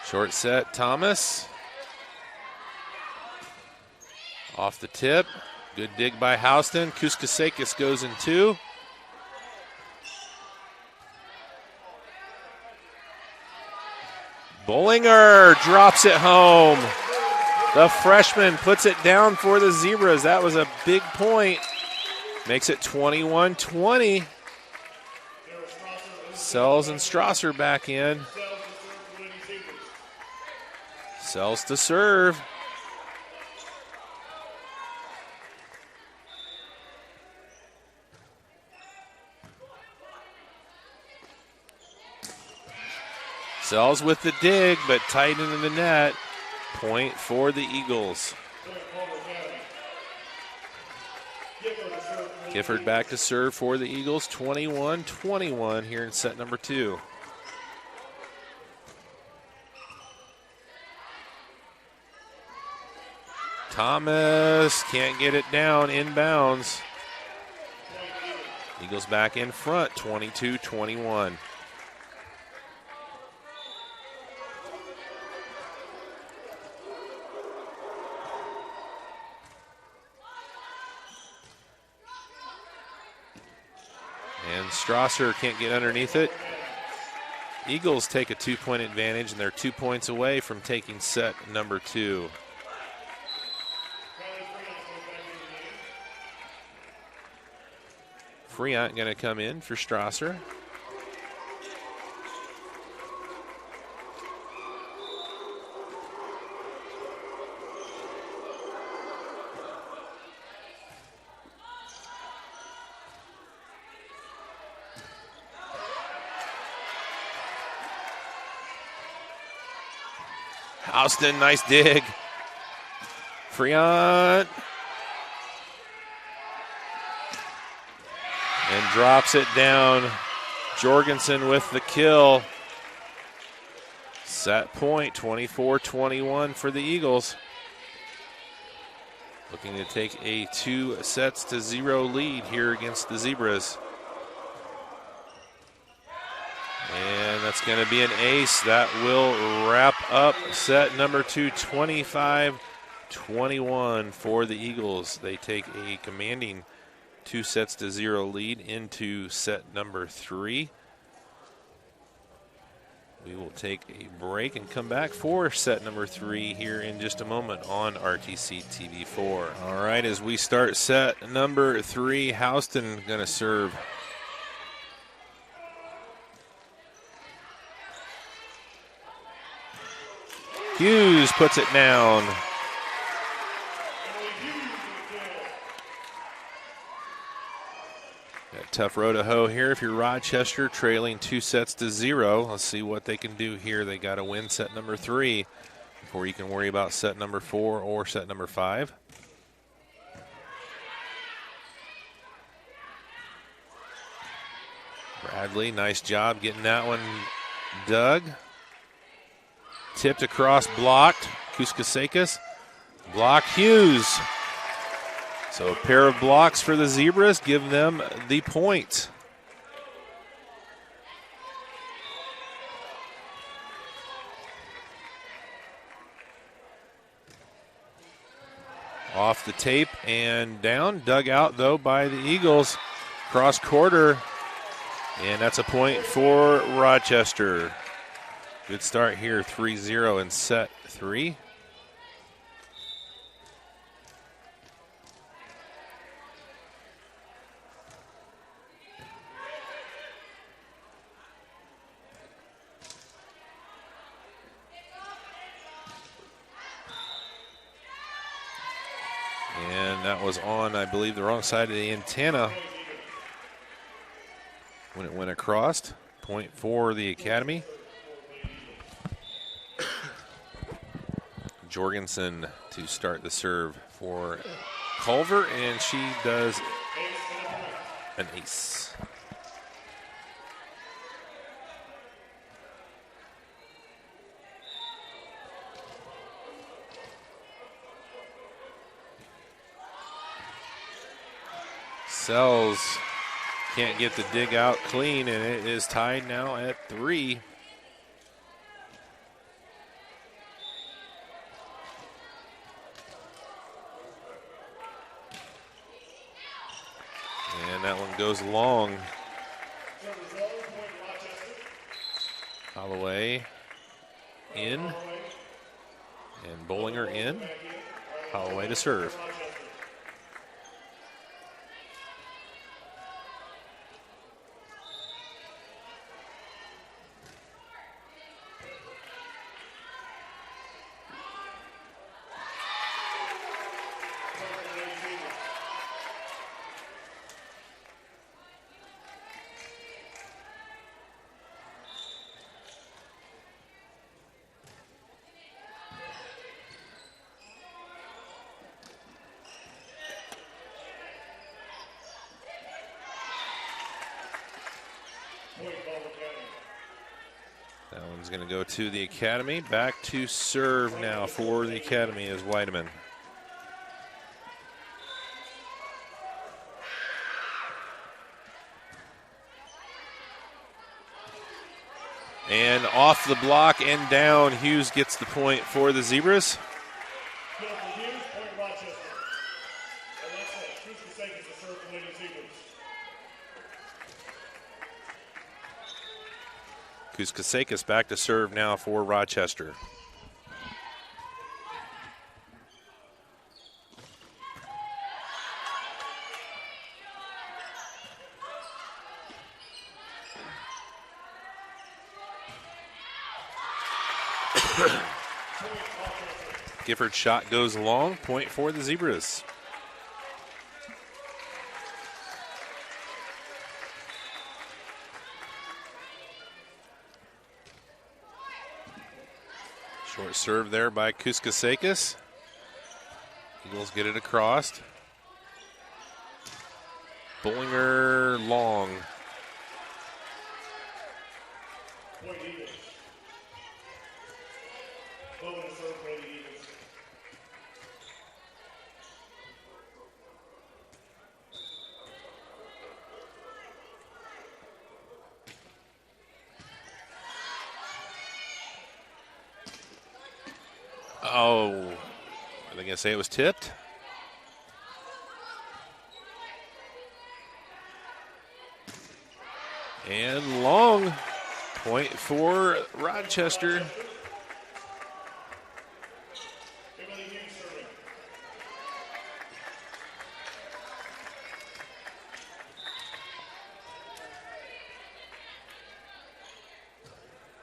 Short set, Thomas. Off the tip. Good dig by Houston. Kuskasakis goes in two. Bollinger drops it home. The freshman puts it down for the Zebras. That was a big point. Makes it 21-20. Sells and Strasser back in. Sells to serve. Sells with the dig, but tight into the net. Point for the Eagles. Gifford back to serve for the Eagles. 21-21 here in set number 2. Thomas can't get it down, inbounds. Eagles back in front, 22-21. And Strasser can't get underneath it. Eagles take a 2-point advantage, and they're 2 points away from taking set number 2. Freont going to come in for Strasser. Houston, nice dig. Freont. And drops it down. Jorgensen with the kill. Set point, 24-21 for the Eagles. Looking to take a 2-0 lead here against the Zebras. And that's going to be an ace. That will wrap up set number 2, 25-21 for the Eagles. They take a commanding 2-0 lead into set number 3. We will take a break and come back for set number 3 here in just a moment on RTC TV4. All right, as we start set number 3, Houston going to serve. Hughes puts it down. Tough row to hoe here if you're Rochester, trailing 2-0. Let's see what they can do here. They got to win set number 3 before you can worry about set number 4 or set number 5. Bradley, nice job getting that one dug. Tipped across, blocked. Kuskasakis. Block Hughes. So a pair of blocks for the Zebras give them the point. Off the tape and down. Dug out, though, by the Eagles. Cross quarter. And that's a point for Rochester. Good start here, 3-0 in set 3. And that was on, I believe, the wrong side of the antenna when it went across. Point for the Academy. Jorgensen to start the serve for Culver, and she does an ace. Sells can't get the dig out clean, and it is tied now at 3. And that one goes long. Holloway in, and Bollinger in. Holloway to serve. That one's going to go to the Academy. Back to serve now for the Academy is Weideman. And off the block and down, Hughes gets the point for the Zebras. Kuzkasakis back to serve now for Rochester. Gifford's shot goes long, point for the Zebras. Short serve there by Kuzkasakis. Eagles get it across. Bollinger long. Oh, are they going to say it was tipped? And long, point for Rochester.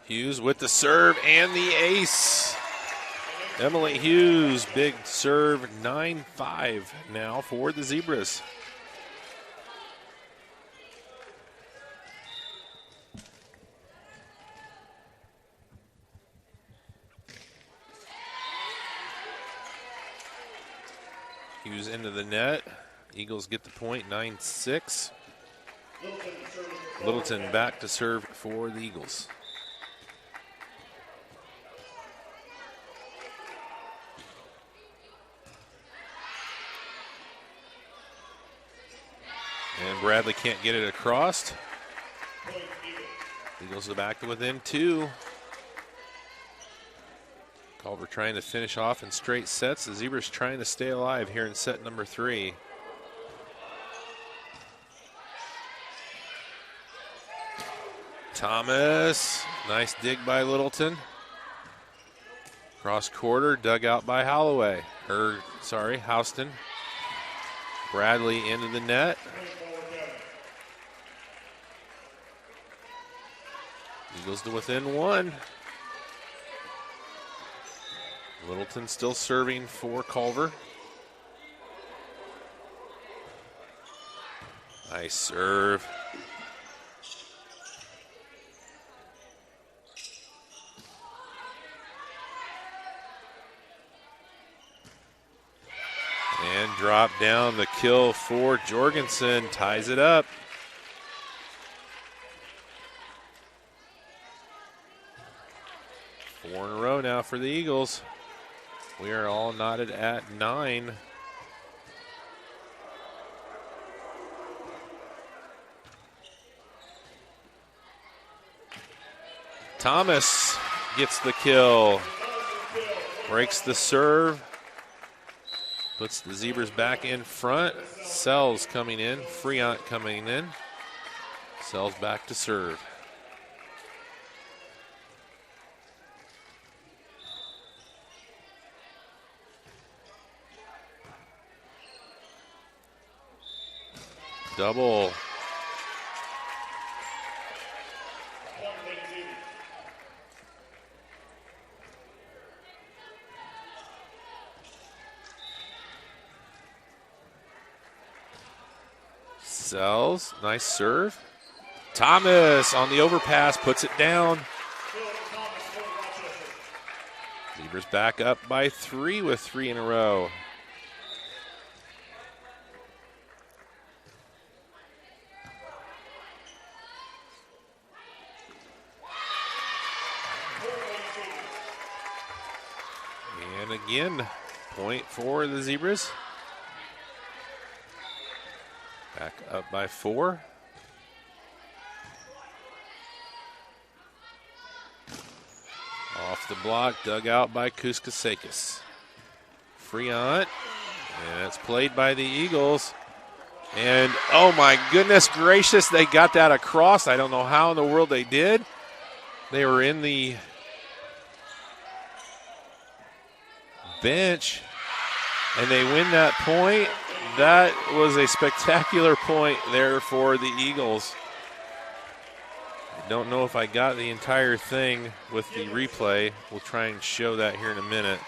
Hughes with the serve and the ace. Emily Hughes, big serve, 9-5 now for the Zebras. Hughes into the net. Eagles get the point, 9-6. Littleton back to serve for the Eagles. And Bradley can't get it across. Eagles are back to within 2. Culver trying to finish off in straight sets. The Zebras trying to stay alive here in set number 3. Thomas, nice dig by Littleton. Cross quarter, dug out by Houston. Bradley into the net. Eagles to within 1. Littleton still serving for Culver. Nice serve. And drop down the kill for Jorgensen. Ties it up. Four in a row now for the Eagles. We are all knotted at 9. Thomas gets the kill. Breaks the serve. Puts the Zebras back in front. Sells coming in. Friant coming in. Sells back to serve. Double. Sells, nice serve. Thomas on the overpass, puts it down. Zebras back up by 3 with 3 in a row. And again, point for the Zebras. Back up by 4. Off the block, dug out by Kuskasakis. Friant, and it's played by the Eagles. And oh my goodness gracious, they got that across. I don't know how in the world they did. They were in the bench, and they win that point. That was a spectacular point there for the Eagles. I don't know if I got the entire thing with the replay. We'll try and show that here in a minute.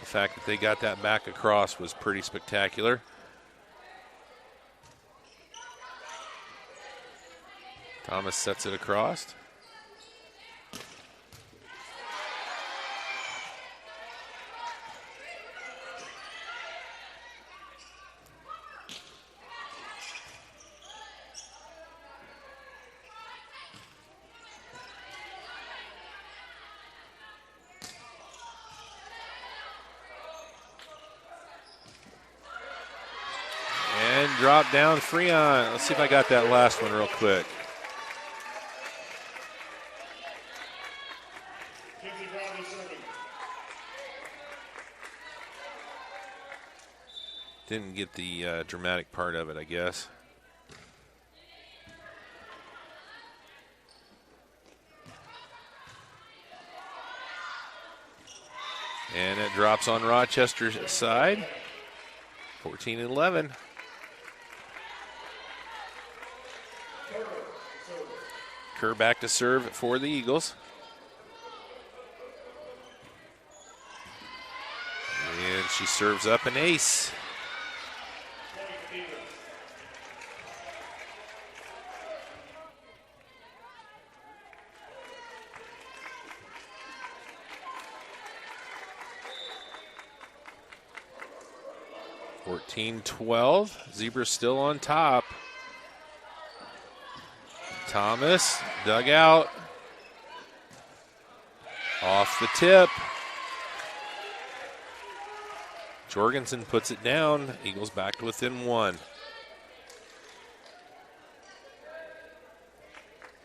The fact that they got that back across was pretty spectacular. Thomas sets it across. Drop down Friant. Let's see if I got that last one real quick. Didn't get the dramatic part of it, I guess. And it drops on Rochester's side. 14-11. Kerr back to serve for the Eagles. And she serves up an ace. (14-12). Zebras still on top. Thomas, dug out. Off the tip. Jorgensen puts it down. Eagles back to within 1.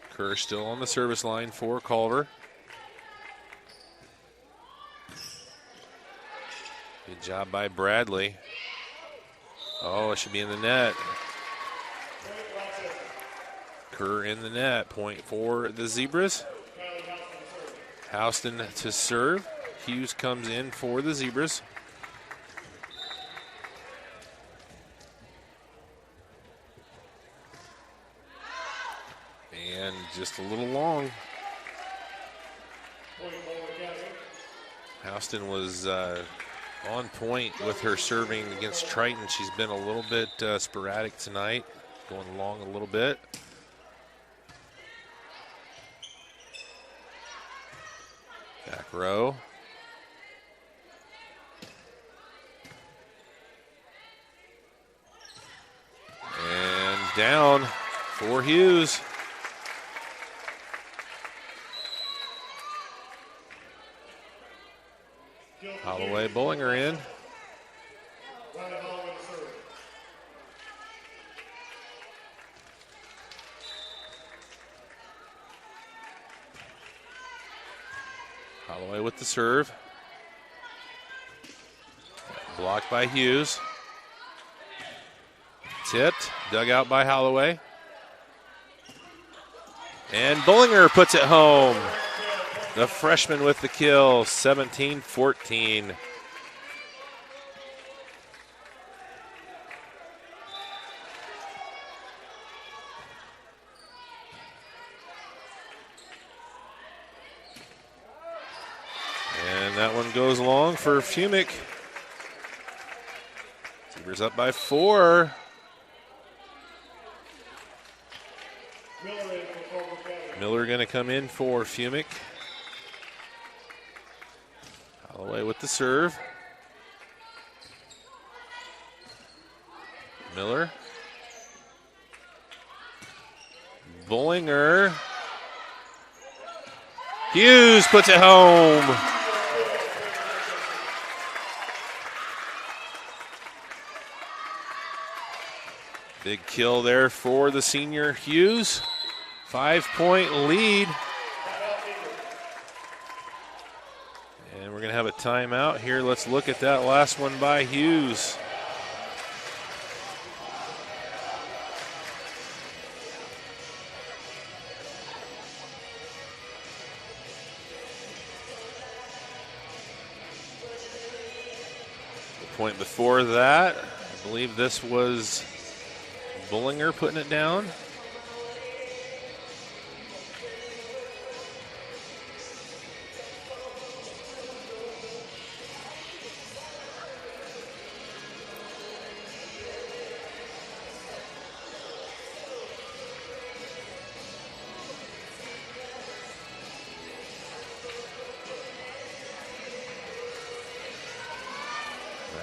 Kerr still on the service line for Culver. Good job by Bradley. Oh, it should be in the net. Kerr in the net. Point for the Zebras. Houston to serve. Hughes comes in for the Zebras. And just a little long. Houston was on point with her serving against Triton. She's been a little bit sporadic tonight, going long a little bit. Back row. And down for Hughes. Holloway Bullinger in. Holloway with the serve. Blocked by Hughes. Tipped, dug out by Holloway. And Bullinger puts it home. The freshman with the kill, 17-14. And that one goes long for Fumick. Zebras up by 4. Miller going to come in for Fumick. Holloway with the serve. Miller. Bullinger. Hughes puts it home. Big kill there for the senior Hughes. 5-point lead. And we're going to have a timeout here. Let's look at that last one by Hughes. The point before that, I believe this was Bullinger putting it down.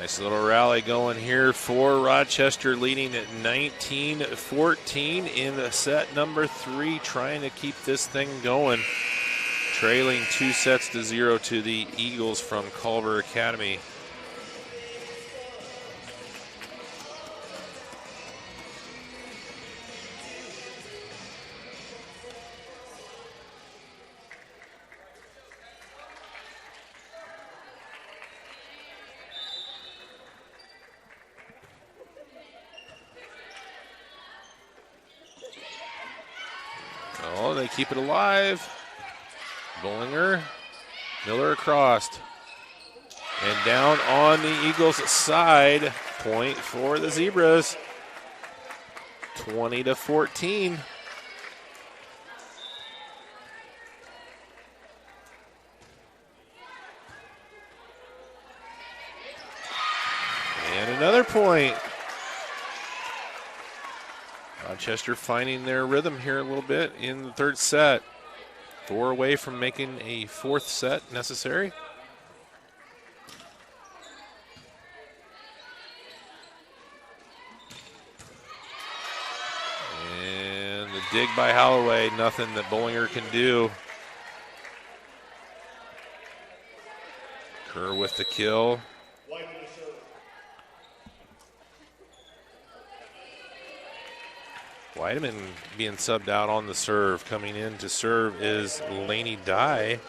Nice little rally going here for Rochester, leading at 19-14 in the set number 3, trying to keep this thing going. Trailing 2-0 to the Eagles from Culver Academy. Oh, they keep it alive. Bullinger, Miller across. And down on the Eagles' side. Point for the Zebras. 20-14. And another point. Rochester finding their rhythm here a little bit in the third set. 4 away from making a 4th set necessary. And the dig by Holloway, nothing that Bullinger can do. Kerr with the kill. Weideman being subbed out on the serve. Coming in to serve is Laney Dye.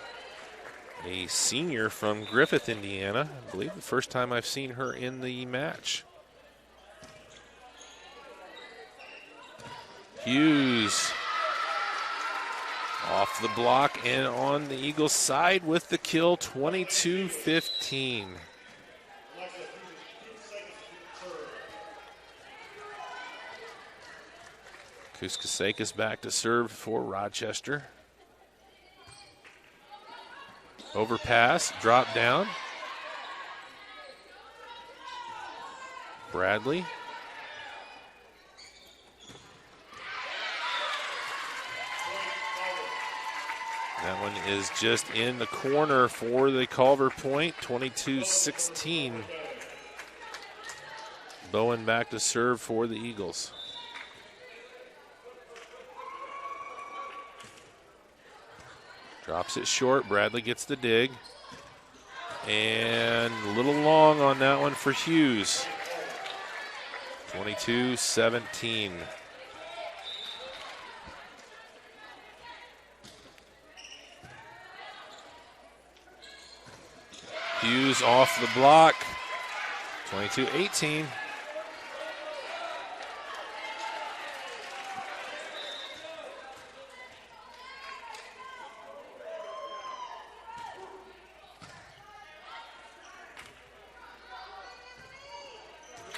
a senior from Griffith, Indiana. I believe the first time I've seen her in the match. Hughes off the block and on the Eagles side with the kill, 22-15. Kuskasakis back to serve for Rochester. Overpass, drop down. Bradley. That one is just in the corner for the Culver point, 22-16. Bowen back to serve for the Eagles. Drops it short. Bradley gets the dig. And a little long on that one for Hughes. 22-17. Hughes off the block. 22-18.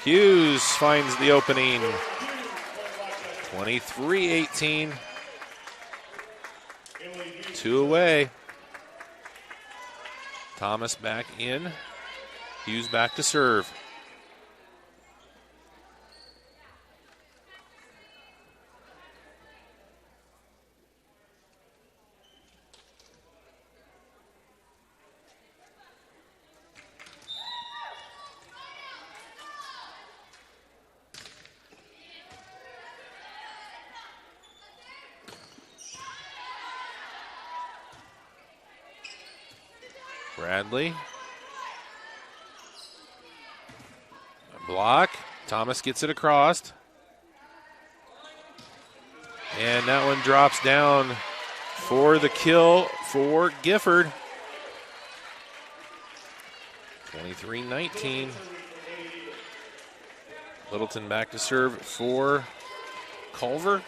Hughes finds the opening. 23-18. 2 away. Thomas back in. Hughes back to serve. Bradley. Block. Thomas gets it across. And that one drops down for the kill for Gifford. 23-19. Littleton back to serve for Culver.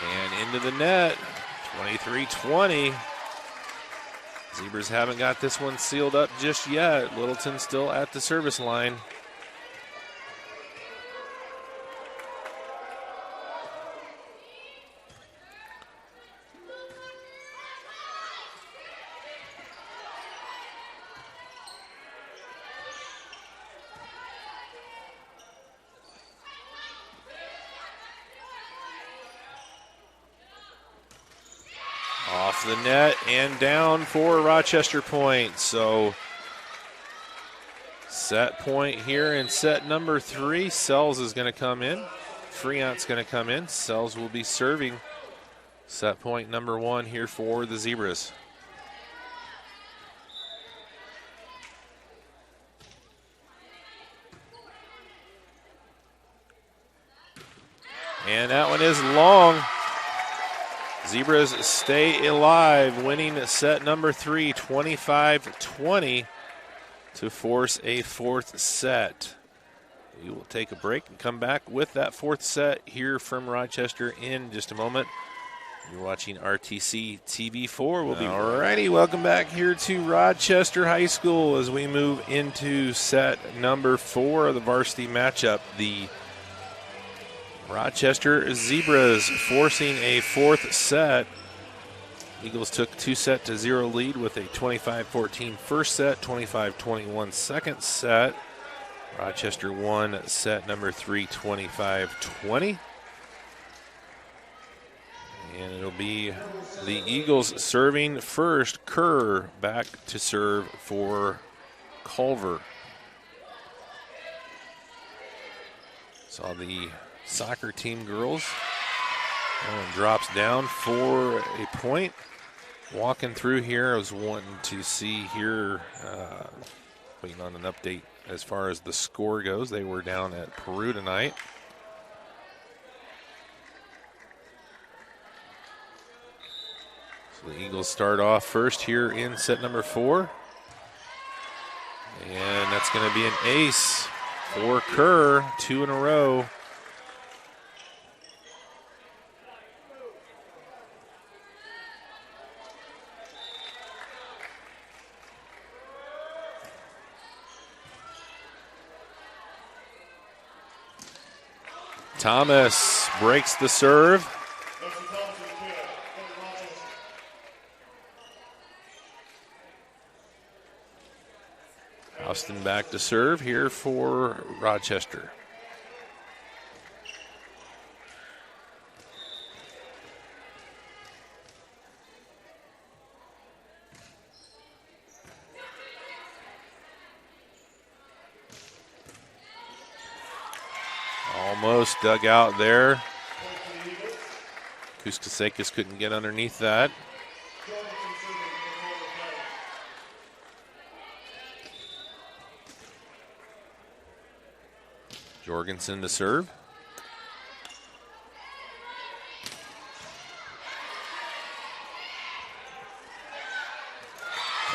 And into the net, 23-20. Zebras haven't got this one sealed up just yet. Littleton still at the service line. Off the net and down for Rochester point. So set point here in set number 3. Sells is going to come in. Freont's going to come in. Sells will be serving set point number 1 here for the Zebras. And that one is long. Zebras stay alive, winning set number 3, 25-20, to force a 4th set. We will take a break and come back with that 4th set here from Rochester in just a moment. You're watching RTC TV4. We'll be alrighty. Welcome back here to Rochester High School as we move into set number 4 of the varsity matchup. The Rochester Zebras forcing a 4th set. Eagles took 2-0 lead with a 25-14 first set, 25-21 second set. Rochester won set number 3, 25-20. And it'll be the Eagles serving first. Kerr back to serve for Culver. Saw the soccer team girls. That one drops down for a point. Walking through here, I was wanting to see here, waiting on an update as far as the score goes. They were down at Peru tonight. So the Eagles start off first here in set number 4. And that's going to be an ace for Kerr, 2 in a row. Thomas breaks the serve. Austin back to serve here for Rochester. Almost dug out there. Kuskasekis couldn't get underneath that. Jorgensen to serve.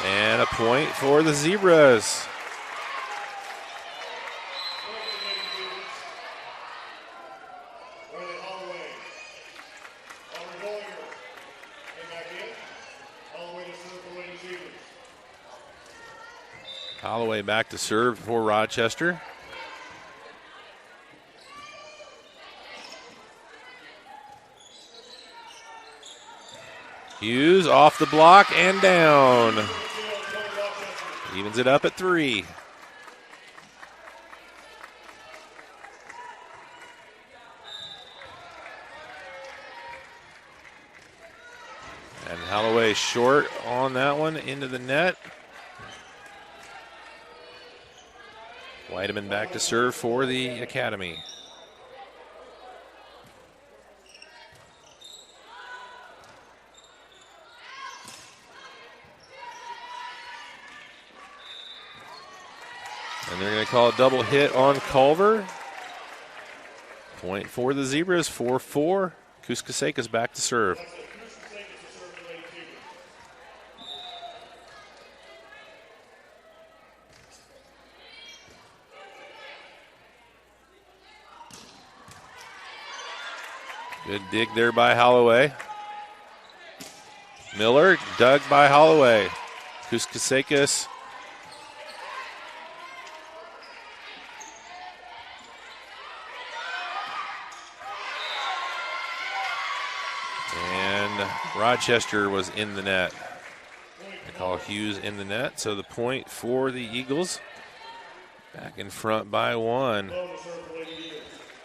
And a point for the Zebras. Holloway back to serve for Rochester. Hughes off the block and down. Evens it up at 3. And Holloway short on that one into the net. Weideman back to serve for the Academy. And they're going to call a double hit on Culver. Point for the Zebras, 4-4. Kuskasekis back to serve. Good dig there by Holloway. Miller dug by Holloway. Kuskasekis. And Rochester was in the net. They call Hughes in the net, so the point for the Eagles. Back in front by 1.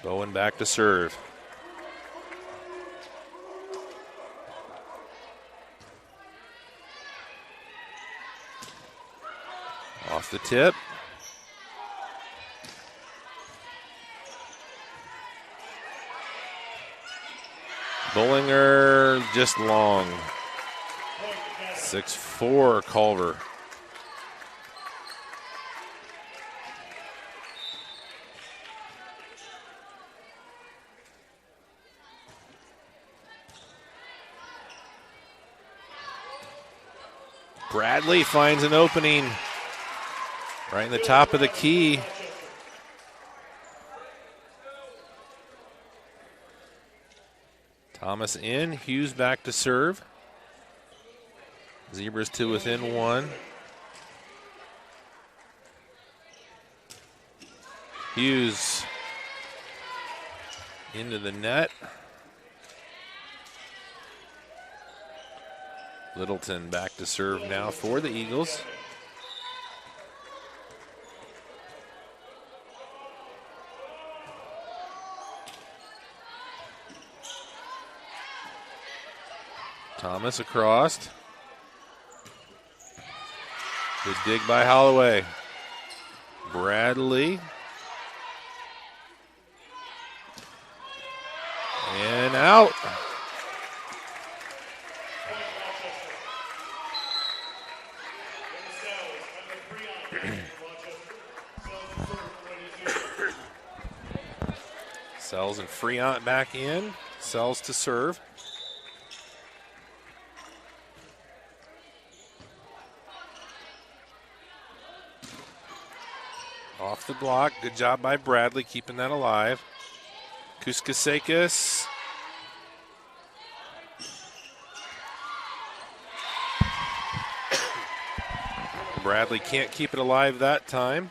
Bowen back to serve. Off the tip. Bullinger just long. 6-4 Culver. Bradley finds an opening right in the top of the key. Thomas in, Hughes back to serve. Zebras to within 1. Hughes into the net. Littleton back to serve now for the Eagles. Thomas across. Good dig by Holloway. Bradley. And out. Sells and Friant back in. Sells to serve. Off the block. Good job by Bradley keeping that alive. Kuskasekis. Bradley can't keep it alive that time.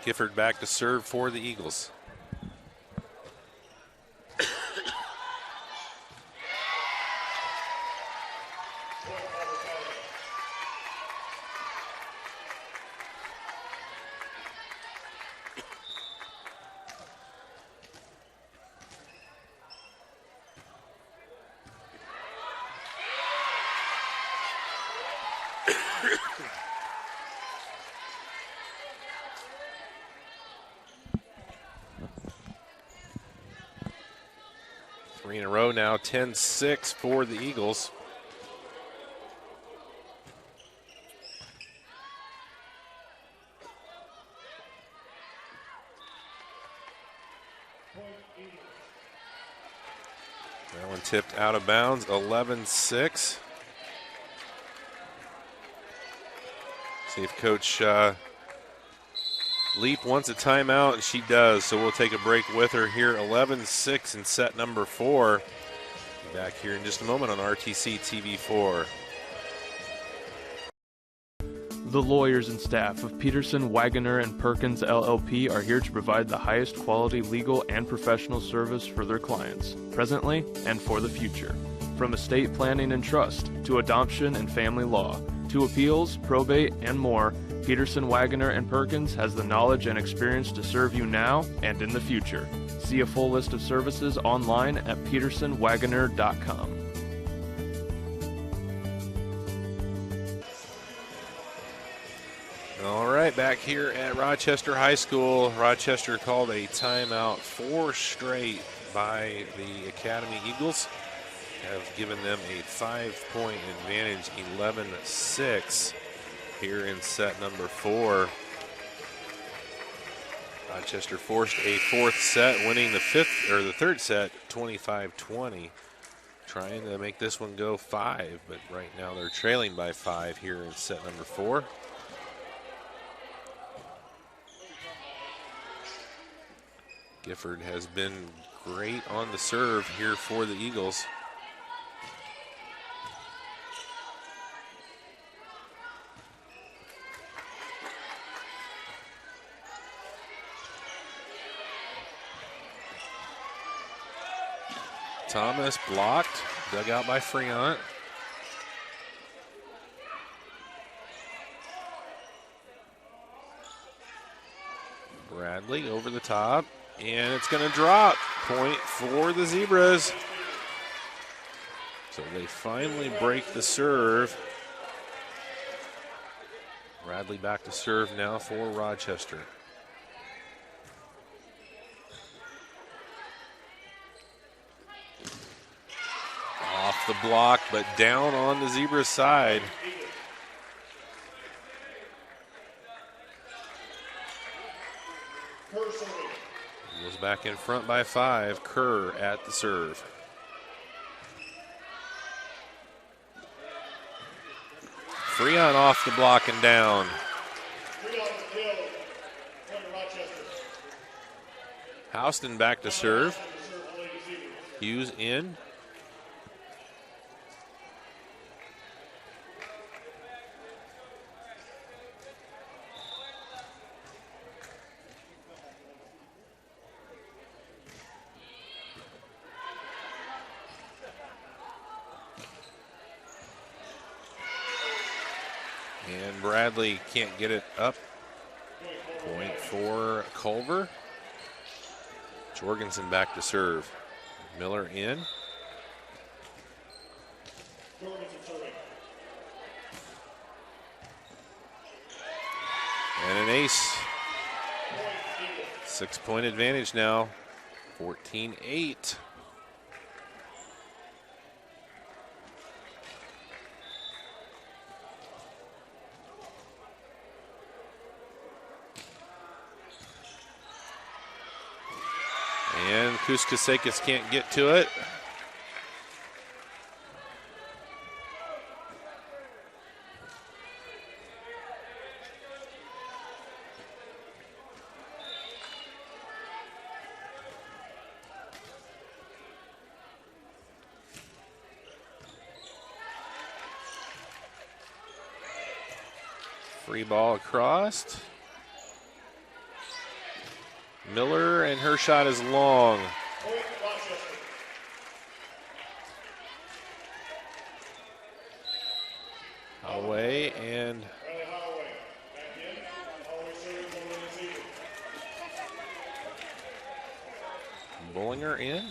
Gifford back to serve for the Eagles. Three in a row now, 10-6 for the Eagles. That one tipped out of bounds, 11-6. See if Coach Leap wants a timeout, and she does, so we'll take a break with her here. 11-6 in set number 4. Back here in just a moment on RTC TV4. The lawyers and staff of Peterson, Wagoner, and Perkins LLP are here to provide the highest quality legal and professional service for their clients, presently and for the future. From estate planning and trust, to adoption and family law, to appeals, probate, and more, Peterson, Wagoner, and Perkins has the knowledge and experience to serve you now and in the future. See a full list of services online at petersonwagoner.com. All right, back here at Rochester High School. Rochester called a timeout, 4 straight by the Academy Eagles. Have given them a 5-point advantage, 11-6 here in set number 4. Rochester forced a 4th set, winning the third set, 25-20. Trying to make this one go 5, but right now they're trailing by 5 here in set number 4. Gifford has been great on the serve here for the Eagles. Thomas blocked, dug out by Friant. Bradley over the top, and it's going to drop. Point for the Zebras. So they finally break the serve. Bradley back to serve now for Rochester. Off the block, but down on the Zebras side. Goes back in front by 5. Kerr at the serve. Friant off the block and down. Houston back to serve. Hughes in. And Bradley can't get it up. Point for Culver. Jorgensen back to serve. Miller in. And an ace. 6-point advantage now. 14-8. And Kuskasekis can't get to it. Free ball across. Miller, and her shot is long. Away, and Bollinger in.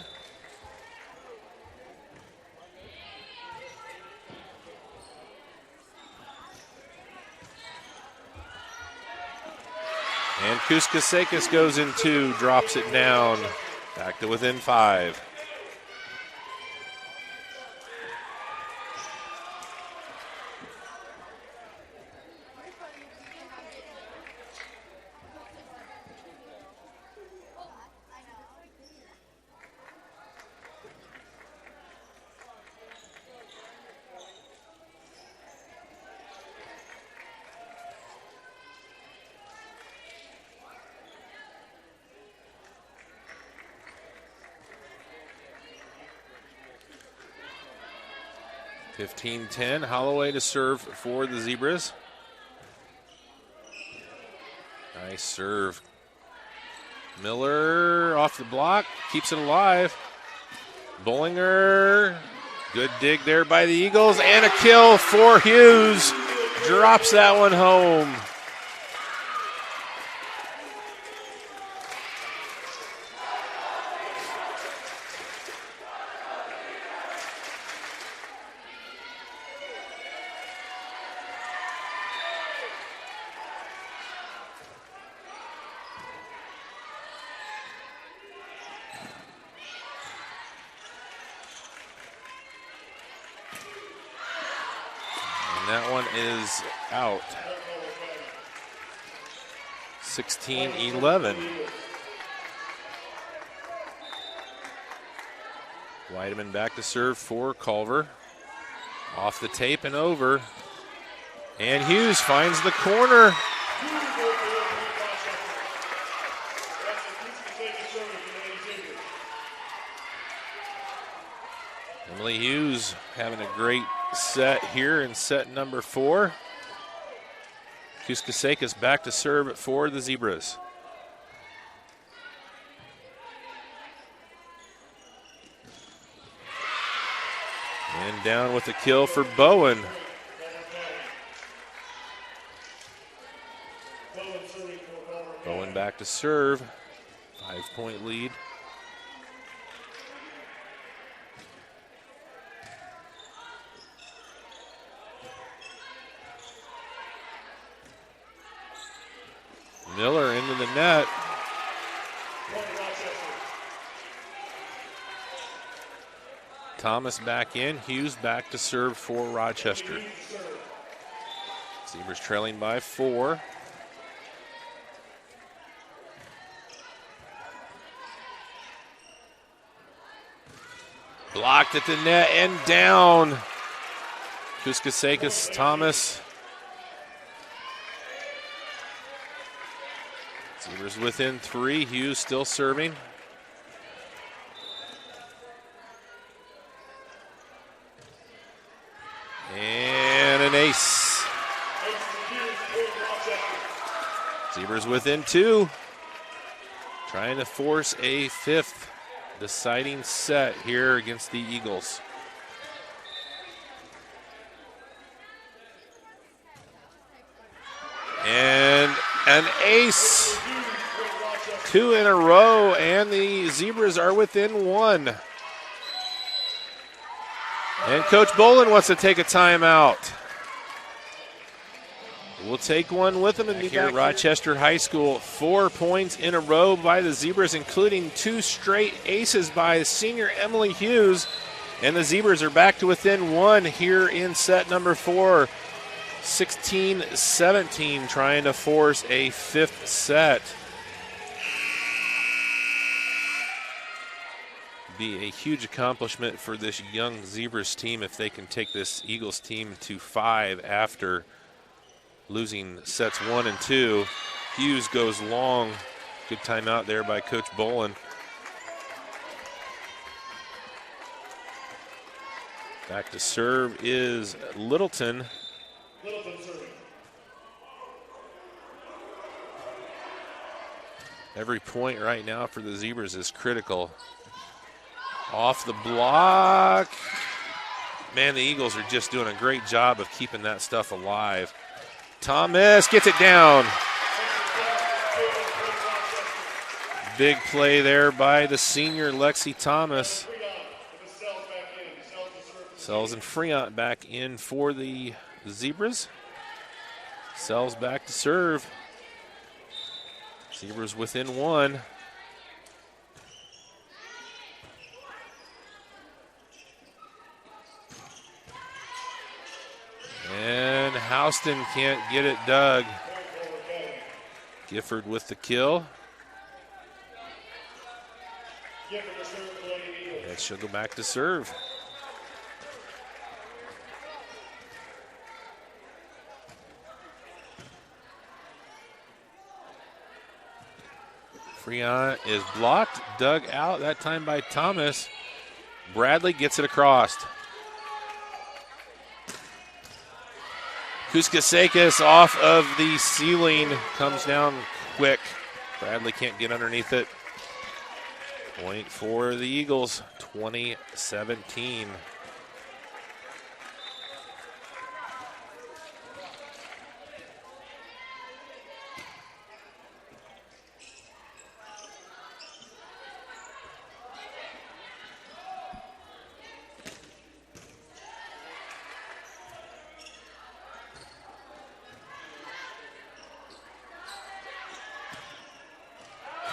And Kuskasekis goes in 2, drops it down. Back to within 5. (15-10). Holloway to serve for the Zebras. Nice serve. Miller off the block, keeps it alive. Bollinger, good dig there by the Eagles, and a kill for Hughes. Drops that one home. That one is out. 16-11. Weideman back to serve for Culver. Off the tape and over. And Hughes finds the corner. Emily Hughes having a great set here in set number 4. Kuskasekis back to serve for the Zebras. And down with the kill for Bowen. Bowen back to serve. 5-point lead. Miller into the net. Thomas back in. Hughes back to serve for Rochester. Zebras trailing by 4. Blocked at the net and down. Kuskasekis, Thomas. Zebras within 3. Hughes still serving. And an ace. Zebras within 2. Trying to force a 5th deciding set here against the Eagles. And an ace. 2 in a row, and the Zebras are within 1. And Coach Bolin wants to take a timeout. We'll take one with him and be back. Rochester High School, 4 points in a row by the Zebras, including 2 straight aces by senior Emily Hughes. And the Zebras are back to within 1 here in set number 4. 16-17, trying to force a 5th set. Be a huge accomplishment for this young Zebras team if they can take this Eagles team to 5 after losing sets 1 and 2. Hughes goes long. Good timeout there by Coach Bolin. Back to serve is Littleton. Every point right now for the Zebras is critical. Off the block. Man, the Eagles are just doing a great job of keeping that stuff alive. Thomas gets it down. Big play there by the senior Lexi Thomas. Sells and Freont back in for the Zebras. Sells back to serve. Zebras within one. And Houston can't get it dug. Gifford with the kill. And she'll go back to serve. Freont is blocked, dug out, that time by Thomas. Bradley gets it across. Kuskasekis off of the ceiling, comes down quick. Bradley can't get underneath it. Point for the Eagles, 20-17.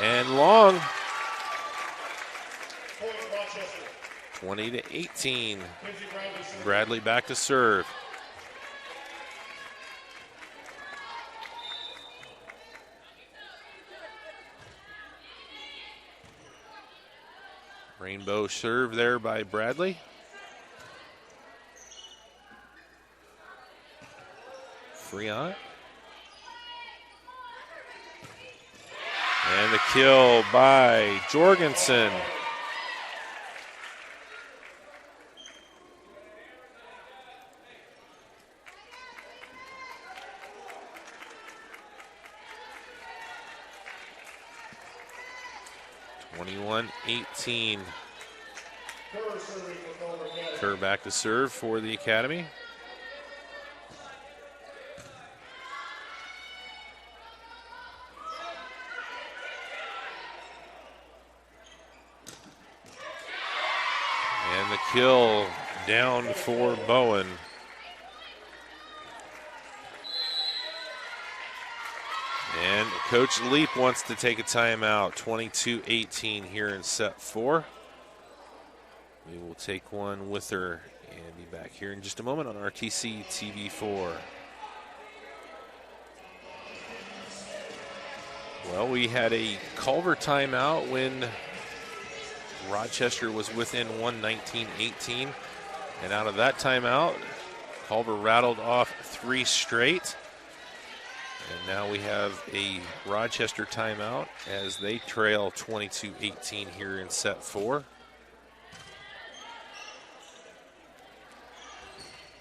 And long. 20-18. Bradley back to serve. Rainbow serve there by Bradley. Freont. And the kill by Jorgensen. (21-18). Kerr back to serve for the Academy. And the kill down for Bowen. And Coach Leap wants to take a timeout. 22-18 here in set 4. We will take one with her and be back here in just a moment on RTC TV4. Well, we had a Culver timeout when Rochester was within 19-18. And out of that timeout, Culver rattled off 3 straight. And now we have a Rochester timeout as they trail 22-18 here in set 4.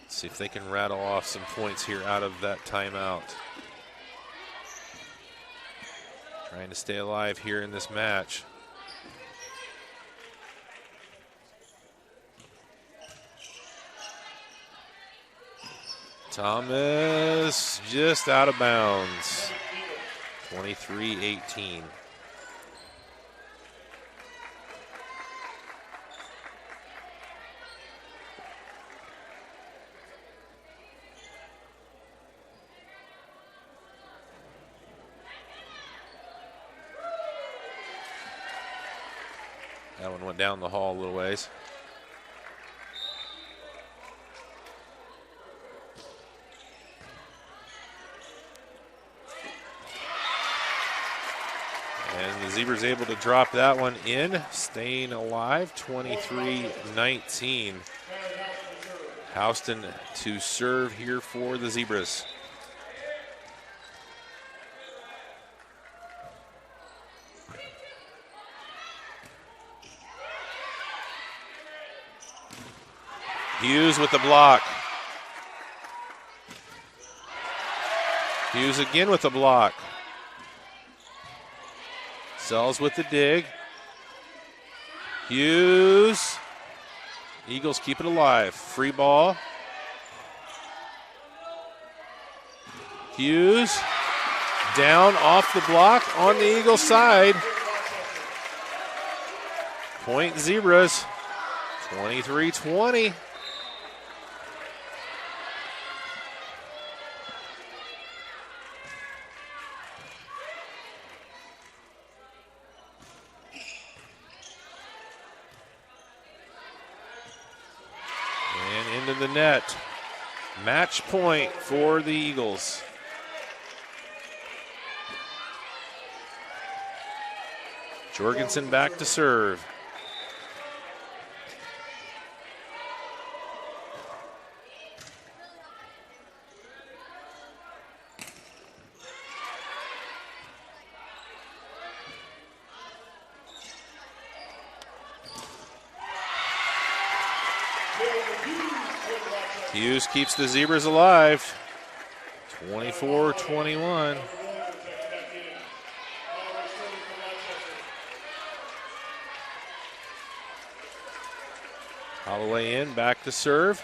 Let's see if they can rattle off some points here out of that timeout. Trying to stay alive here in this match. Thomas just out of bounds. 23-18. That one went down the hall a little ways. And the Zebras able to drop that one in, staying alive, 23-19. Houston to serve here for the Zebras. Hughes with the block. Hughes again with the block. Sells with the dig. Hughes. Eagles keep it alive. Free ball. Hughes down off the block on the Eagles side. Point Zebras, 23-20. And into the net. Match point for the Eagles. Jorgensen back to serve. Hughes keeps the Zebras alive. 24-21. Holloway in, back to serve.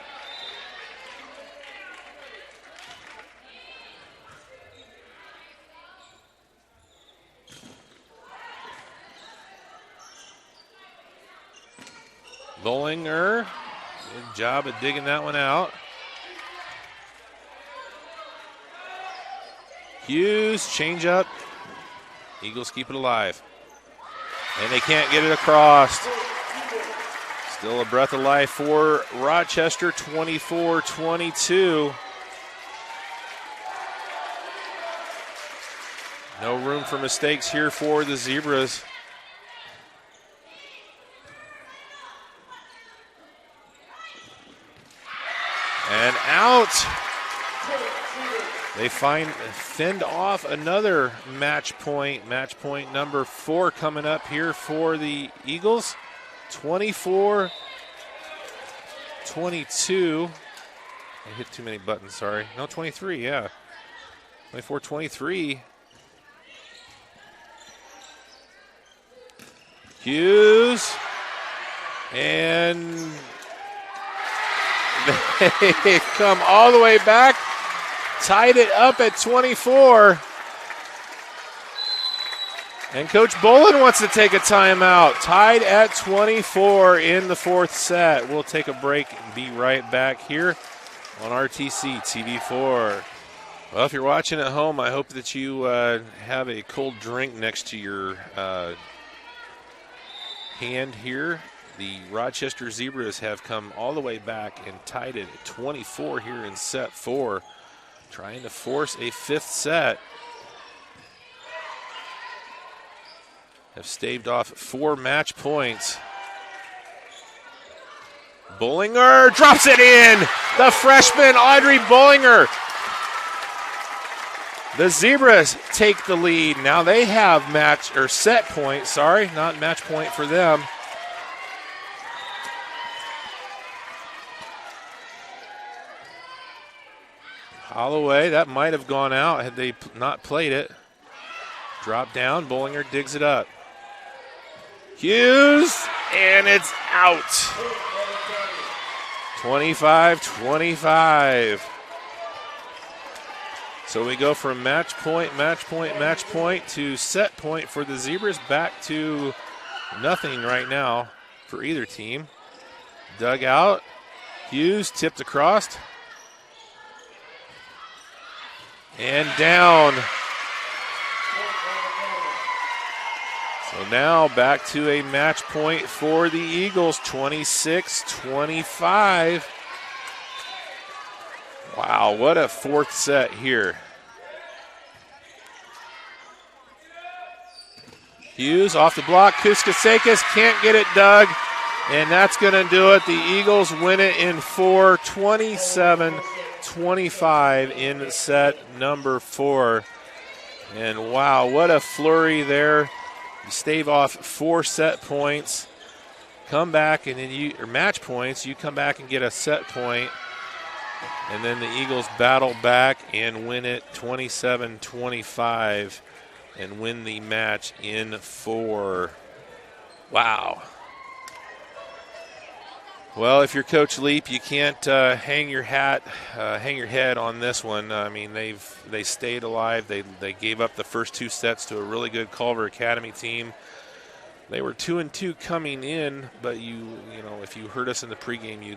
Bollinger, good job at digging that one out. Hughes, change up. Eagles keep it alive. And they can't get it across. Still a breath of life for Rochester, 24-22. No room for mistakes here for the Zebras. And out. They fend off another match point number 4 coming up here for the Eagles. 24-22. I hit too many buttons, sorry. No, 23, yeah. 24-23. Hughes. And they come all the way back. Tied it up at 24. And Coach Bolin wants to take a timeout. Tied at 24 in the 4th set. We'll take a break and be right back here on RTC TV4. Well, if you're watching at home, I hope that you have a cold drink next to your hand here. The Rochester Zebras have come all the way back and tied it at 24 here in set 4. Trying to force a 5th set. Have staved off 4 match points. Bollinger drops it in. The freshman, Audrey Bollinger. The Zebras take the lead. Now they have set point, sorry, not match point for them. Holloway, that might have gone out had they not played it. Drop down, Bollinger digs it up. Hughes, and it's out. 25-25. So we go from match point to set point for the Zebras, back to nothing right now for either team. Dug out. Hughes tipped across. And down. So now back to a match point for the Eagles, 26-25. Wow, what a 4th set here. Hughes off the block. Kuskasekis can't get it dug, and that's going to do it. The Eagles win it in 4, 27-25 in set number 4. And wow, what a flurry there. You stave off 4 set points, come back, and then match points, you come back and get a set point, and then the Eagles battle back and win it 27-25. and win the match in 4. Wow. Well, if you're Coach Leap, you can't hang your head on this one. I mean, they stayed alive. They gave up the first 2 sets to a really good Culver Academy team. They were 2-2 coming in, but you know, if you heard us in the pregame, you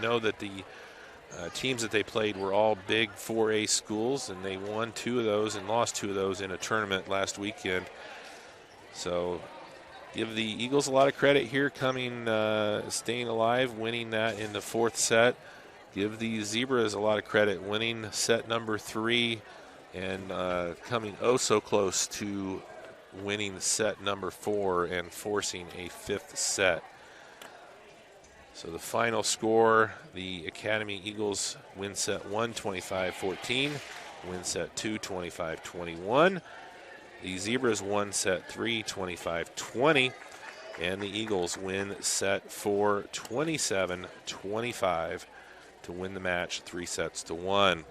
know that the teams that they played were all big 4A schools, and they won 2 of those and lost 2 of those in a tournament last weekend. So give the Eagles a lot of credit here, staying alive, winning that in the 4th set. Give the Zebras a lot of credit, winning set number 3 and coming so close to winning set number 4 and forcing a 5th set. So the final score, the Academy Eagles win set 1, 25-14, win set 2, 25-21. The Zebras won set 3, 25-20, and the Eagles win set 4, 27-25 to win the match 3-1.